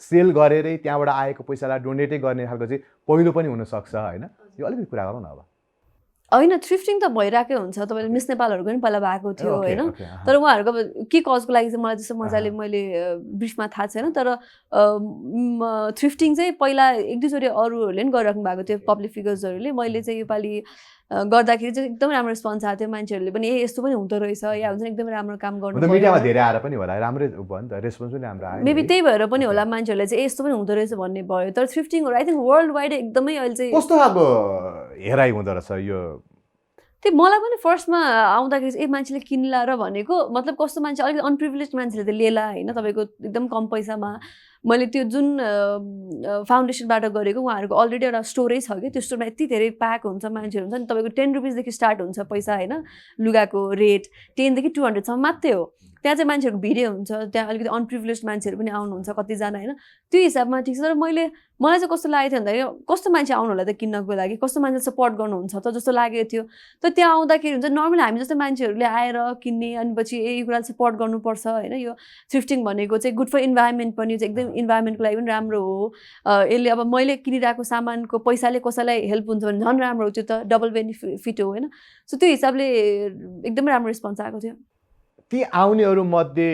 A: सेल गरेरै त्यहाँबाट आएको पैसालाई डोनेटै गर्ने खालको चाहिँ पहिलो पनि हुनसक्छ होइन यो अलिकति कुरा गरौँ न अब
B: होइन थ्रिफ्टिङ त भइरहेकै हुन्छ तपाईँले मिस नेपालहरूको पनि पहिला भएको थियो होइन तर उहाँहरूको अब के कजको लागि चाहिँ मलाई त्यस्तो मजाले मैले ब्रिफमा थाहा छैन तर थ्रिफ्टिङ चाहिँ पहिला एक दुईचोटि अरूहरूले पनि गरिराख्नु भएको थियो पब्लिक फिगर्सहरूले मैले चाहिँ योपालि गर्दाखेरि चाहिँ एकदमै राम्रो रेस्पोन्स आएको थियो मान्छेहरूले पनि यस्तो पनि हुँदो रहेछ या हुन्छ नि एकदमै राम्रो काम गर्नु
A: मिडियामा धेरै आएर पनि होला राम्रै भयो नि त रेस्पोन्स पनि राम्रो आयो
B: मेबी त्यही भएर पनि होला मान्छेहरूले चाहिँ यस्तो पनि हुँदो रहेछ भन्ने भयो तर थ्रिफ्टिङहरू आई थिङ्क वर्ल्ड वाइड एकदमै अहिले चाहिँ
A: कस्तो खालको हेराइ हुँदो रहेछ यो
B: त्यही मलाई पनि फर्स्टमा आउँदाखेरि चाहिँ मान्छेले किन्ला र भनेको मतलब कस्तो मान्छे अलिकति अनप्रिभिलेज मान्छेले त लिएला होइन तपाईँको एकदम कम पैसामा मैले त्यो जुन फाउन्डेसनबाट गरेको उहाँहरूको अलरेडी एउटा स्टोरै छ कि त्यो स्टोरमा यति धेरै प्याक हुन्छ मान्छेहरू हुन्छ नि तपाईँको 10 रुपिसदेखि स्टार्ट हुन्छ पैसा होइन लुगाको रेट 10 देखि 200सम्म मात्रै हो त्यहाँ चाहिँ मान्छेहरूको भिडै हुन्छ त्यहाँ अलिकति अनप्रिभिलेज मान्छेहरू पनि आउनुहुन्छ कतिजना होइन त्यो हिसाबमा ठिक छ तर मलाई चाहिँ कस्तो लागेको थियो भन्दाखेरि कस्तो मान्छे आउनु होला त किन्नको लागि कस्तो मान्छे सपोर्ट गर्नुहुन्छ त जस्तो लागेको थियो तर त्यहाँ आउँदाखेरि हुन्छ नर्मली हामी जस्तो मान्छेहरूले आएर किन्ने अनि पछि यही कुरा सपोर्ट गर्नुपर्छ होइन यो थ्रिफ्टिङ भनेको चाहिँ गुड फर इन्भाइरोमेन्ट पनि चाहिँ एकदम इन्भाइरोमेन्टको लागि पनि राम्रो हो यसले अब मैले किनिरहेको सामानको पैसाले कसैलाई हेल्प हुन्छ भने झन् राम्रो हो त्यो त डबल बेनिफिट हो होइन सो त्यो हिसाबले एकदमै राम्रो रेस्पोन्स आएको थियो
A: ती आउनेहरू मध्ये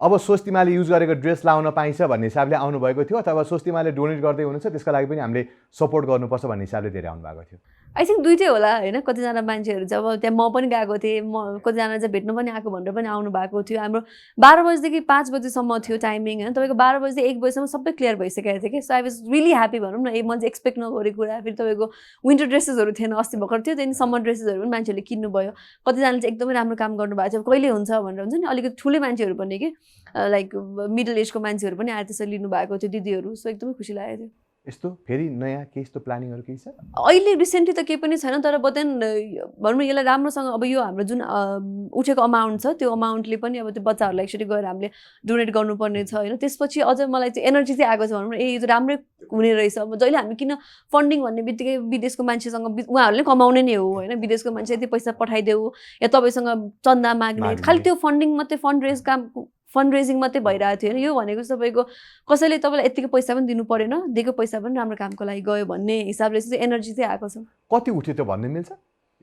A: अब स्वस्तिमाले युज गरेको ड्रेस लाउन पाइन्छ भन्ने हिसाबले आउनुभएको थियो अथवा स्वस्तिमाले डोनेट गर्दै हुनुहुन्छ त्यसका लागि पनि हामीले सपोर्ट गर्नुपर्छ भन्ने हिसाबले धेरै आउनुभएको थियो
B: आई थिङ्क दुइटै होला होइन कतिजना मान्छेहरू चाहिँ अब त्यहाँ म पनि गएको थिएँ म कतिजना चाहिँ भेट्नु पनि आएको भनेर पनि आउनु भएको थियो हाम्रो 12 बजीदेखि 5 बजीसम्म थियो टाइमिङ होइन तपाईँको 12 बजीदेखि 1 बजीसम्म सबै क्लियर भइसकेको थियो कि so I was really happy भनौँ न मैले चाहिँ एक्सपेक्ट नगरेको कुरा फेरि तपाईँको विन्टर ड्रेसेसहरू थिएन अस्ति भर्खर थियो त्यहाँदेखि समर ड्रेसेसहरू पनि मान्छेहरूले किन्नुभयो कतिजनाले चाहिँ एकदमै राम्रो काम गर्नुभएको थियो कहिले हुन्छ भनेर हुन्छ नि अलिकति ठुलै मान्छेहरू पनि कि लाइक मिडल एजको मान्छेहरू पनि आएर त्यसरी लिनुभएको थियो दिदीहरू सो एकदमै खुसी लागेको थियो
A: यस्तो फेरि नयाँ केही यस्तो प्लानिङहरू केही छ
B: अहिले रिसेन्टली त केही पनि छैन तर बदेन भनौँ न यसलाई राम्रोसँग अब यो हाम्रो जुन उठेको अमाउन्ट छ त्यो अमाउन्टले पनि अब त्यो बच्चाहरूलाई एकचोटि गएर हामीले डोनेट गर्नुपर्ने छ होइन त्यसपछि अझ मलाई चाहिँ एनर्जी चाहिँ आएको छ भनौँ न यो त राम्रै हुने रहेछ अब जहिले हामी किन फन्डिङ भन्ने बित्तिकै विदेशको मान्छेसँग उहाँहरूले कमाउने नै हो होइन विदेशको मान्छे यति पैसा पठाइदेऊ या तपाईँसँग चन्दा माग्ने खालि त्यो फन्डिङ मात्रै फन्ड रेजिङ मात्रै भइरहेको थियो होइन यो भनेको तपाईँको कसैले तपाईँलाई यतिको पैसा पनि दिनु परेन दिएको पैसा पनि राम्रो कामको लागि गयो भन्ने हिसाबले चाहिँ एनर्जी चाहिँ आएको छ
A: कति उठ्यो त्यो भन्ने मिल्छ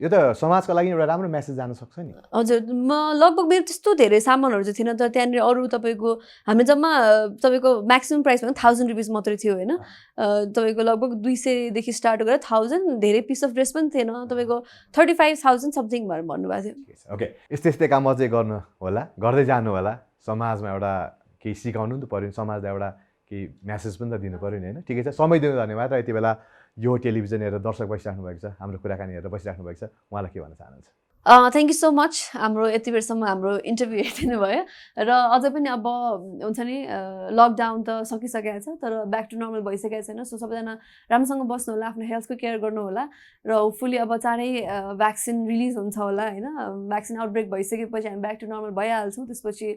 A: यो त समाजको लागि एउटा राम्रो मेसेज जान सक्छ नि
B: हजुर म लगभग मेरो त्यस्तो धेरै सामानहरू चाहिँ थिएन तर त्यहाँनिर अरू तपाईँको हामी जम्मा तपाईँको म्याक्सिमम् प्राइस भने 1000 रुपिस मात्रै थियो होइन तपाईँको लगभग 200 स्टार्ट गरेर 1000 धेरै पिस अफ ड्रेस पनि थिएन तपाईँको 35,000 समथिङ भनेर भन्नुभएको थियो
A: ओके यस्तै काम अझै गर्नु होला गर्दै जानु होला समाजमा एउटा केही सिकाउनु नि त पऱ्यो समाजलाई एउटा केही मेसेज पनि त दिनु पऱ्यो नि होइन ठिकै छ समय दिनु धन्यवाद र यति बेला यो टेलिभिजन हेरेर दर्शक बसिराख्नु भएको छ हाम्रो कुराकानी हेरेर बसिराख्नु भएको छ उहाँलाई के भन्न चाहनुहुन्छ
B: थ्याङ्क यू सो मच हाम्रो यति बेरसम्म हाम्रो इन्टरभ्यू हेरिदिनु भयो र अझ पनि अब हुन्छ नि लकडाउन त सकिसकेको छ तर ब्याक टु नर्मल भइसकेको छैन सो सबैजना राम्रोसँग बस्नु होला आफ्नो हेल्थको केयर गर्नु होला र होपफुली अब चाँडै भ्याक्सिन रिलिज हुन्छ होला होइन भ्याक्सिन आउटब्रेक भइसकेपछि हामी ब्याक टु नर्मल भइहाल्छौँ त्यसपछि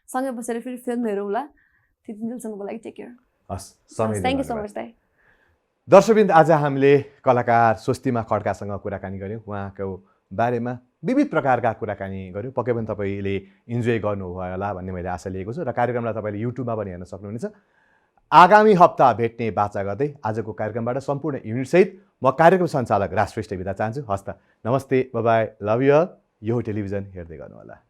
B: सँगै बसेर फेरि फिल्म हेरौँ होला त्यति दिनसम्मको लागि टेक केयर
A: हस् समय
B: थ्याङ्क यू सो मच दाइ
A: दर्शकवृन्द आज हामीले कलाकार स्वस्तिमा खड्कासँग कुराकानी गऱ्यौँ उहाँको बारेमा विविध प्रकारका कुराकानी गऱ्यौँ पक्कै पनि तपाईँले इन्जोय गर्नुभयो होला भन्ने मैले आशा लिएको छु र कार्यक्रमलाई तपाईँले युट्युबमा पनि हेर्न सक्नुहुनेछ आगामी हप्ता भेट्ने बाचा गर्दै आजको कार्यक्रमबाट सम्पूर्ण युनिटसहित म कार्यक्रम सञ्चालक राज श्रेष्ठ बिदा चाहन्छु हस्त नमस्ते बाई लभ यु यो टेलिभिजन हेर्दै गर्नुहोला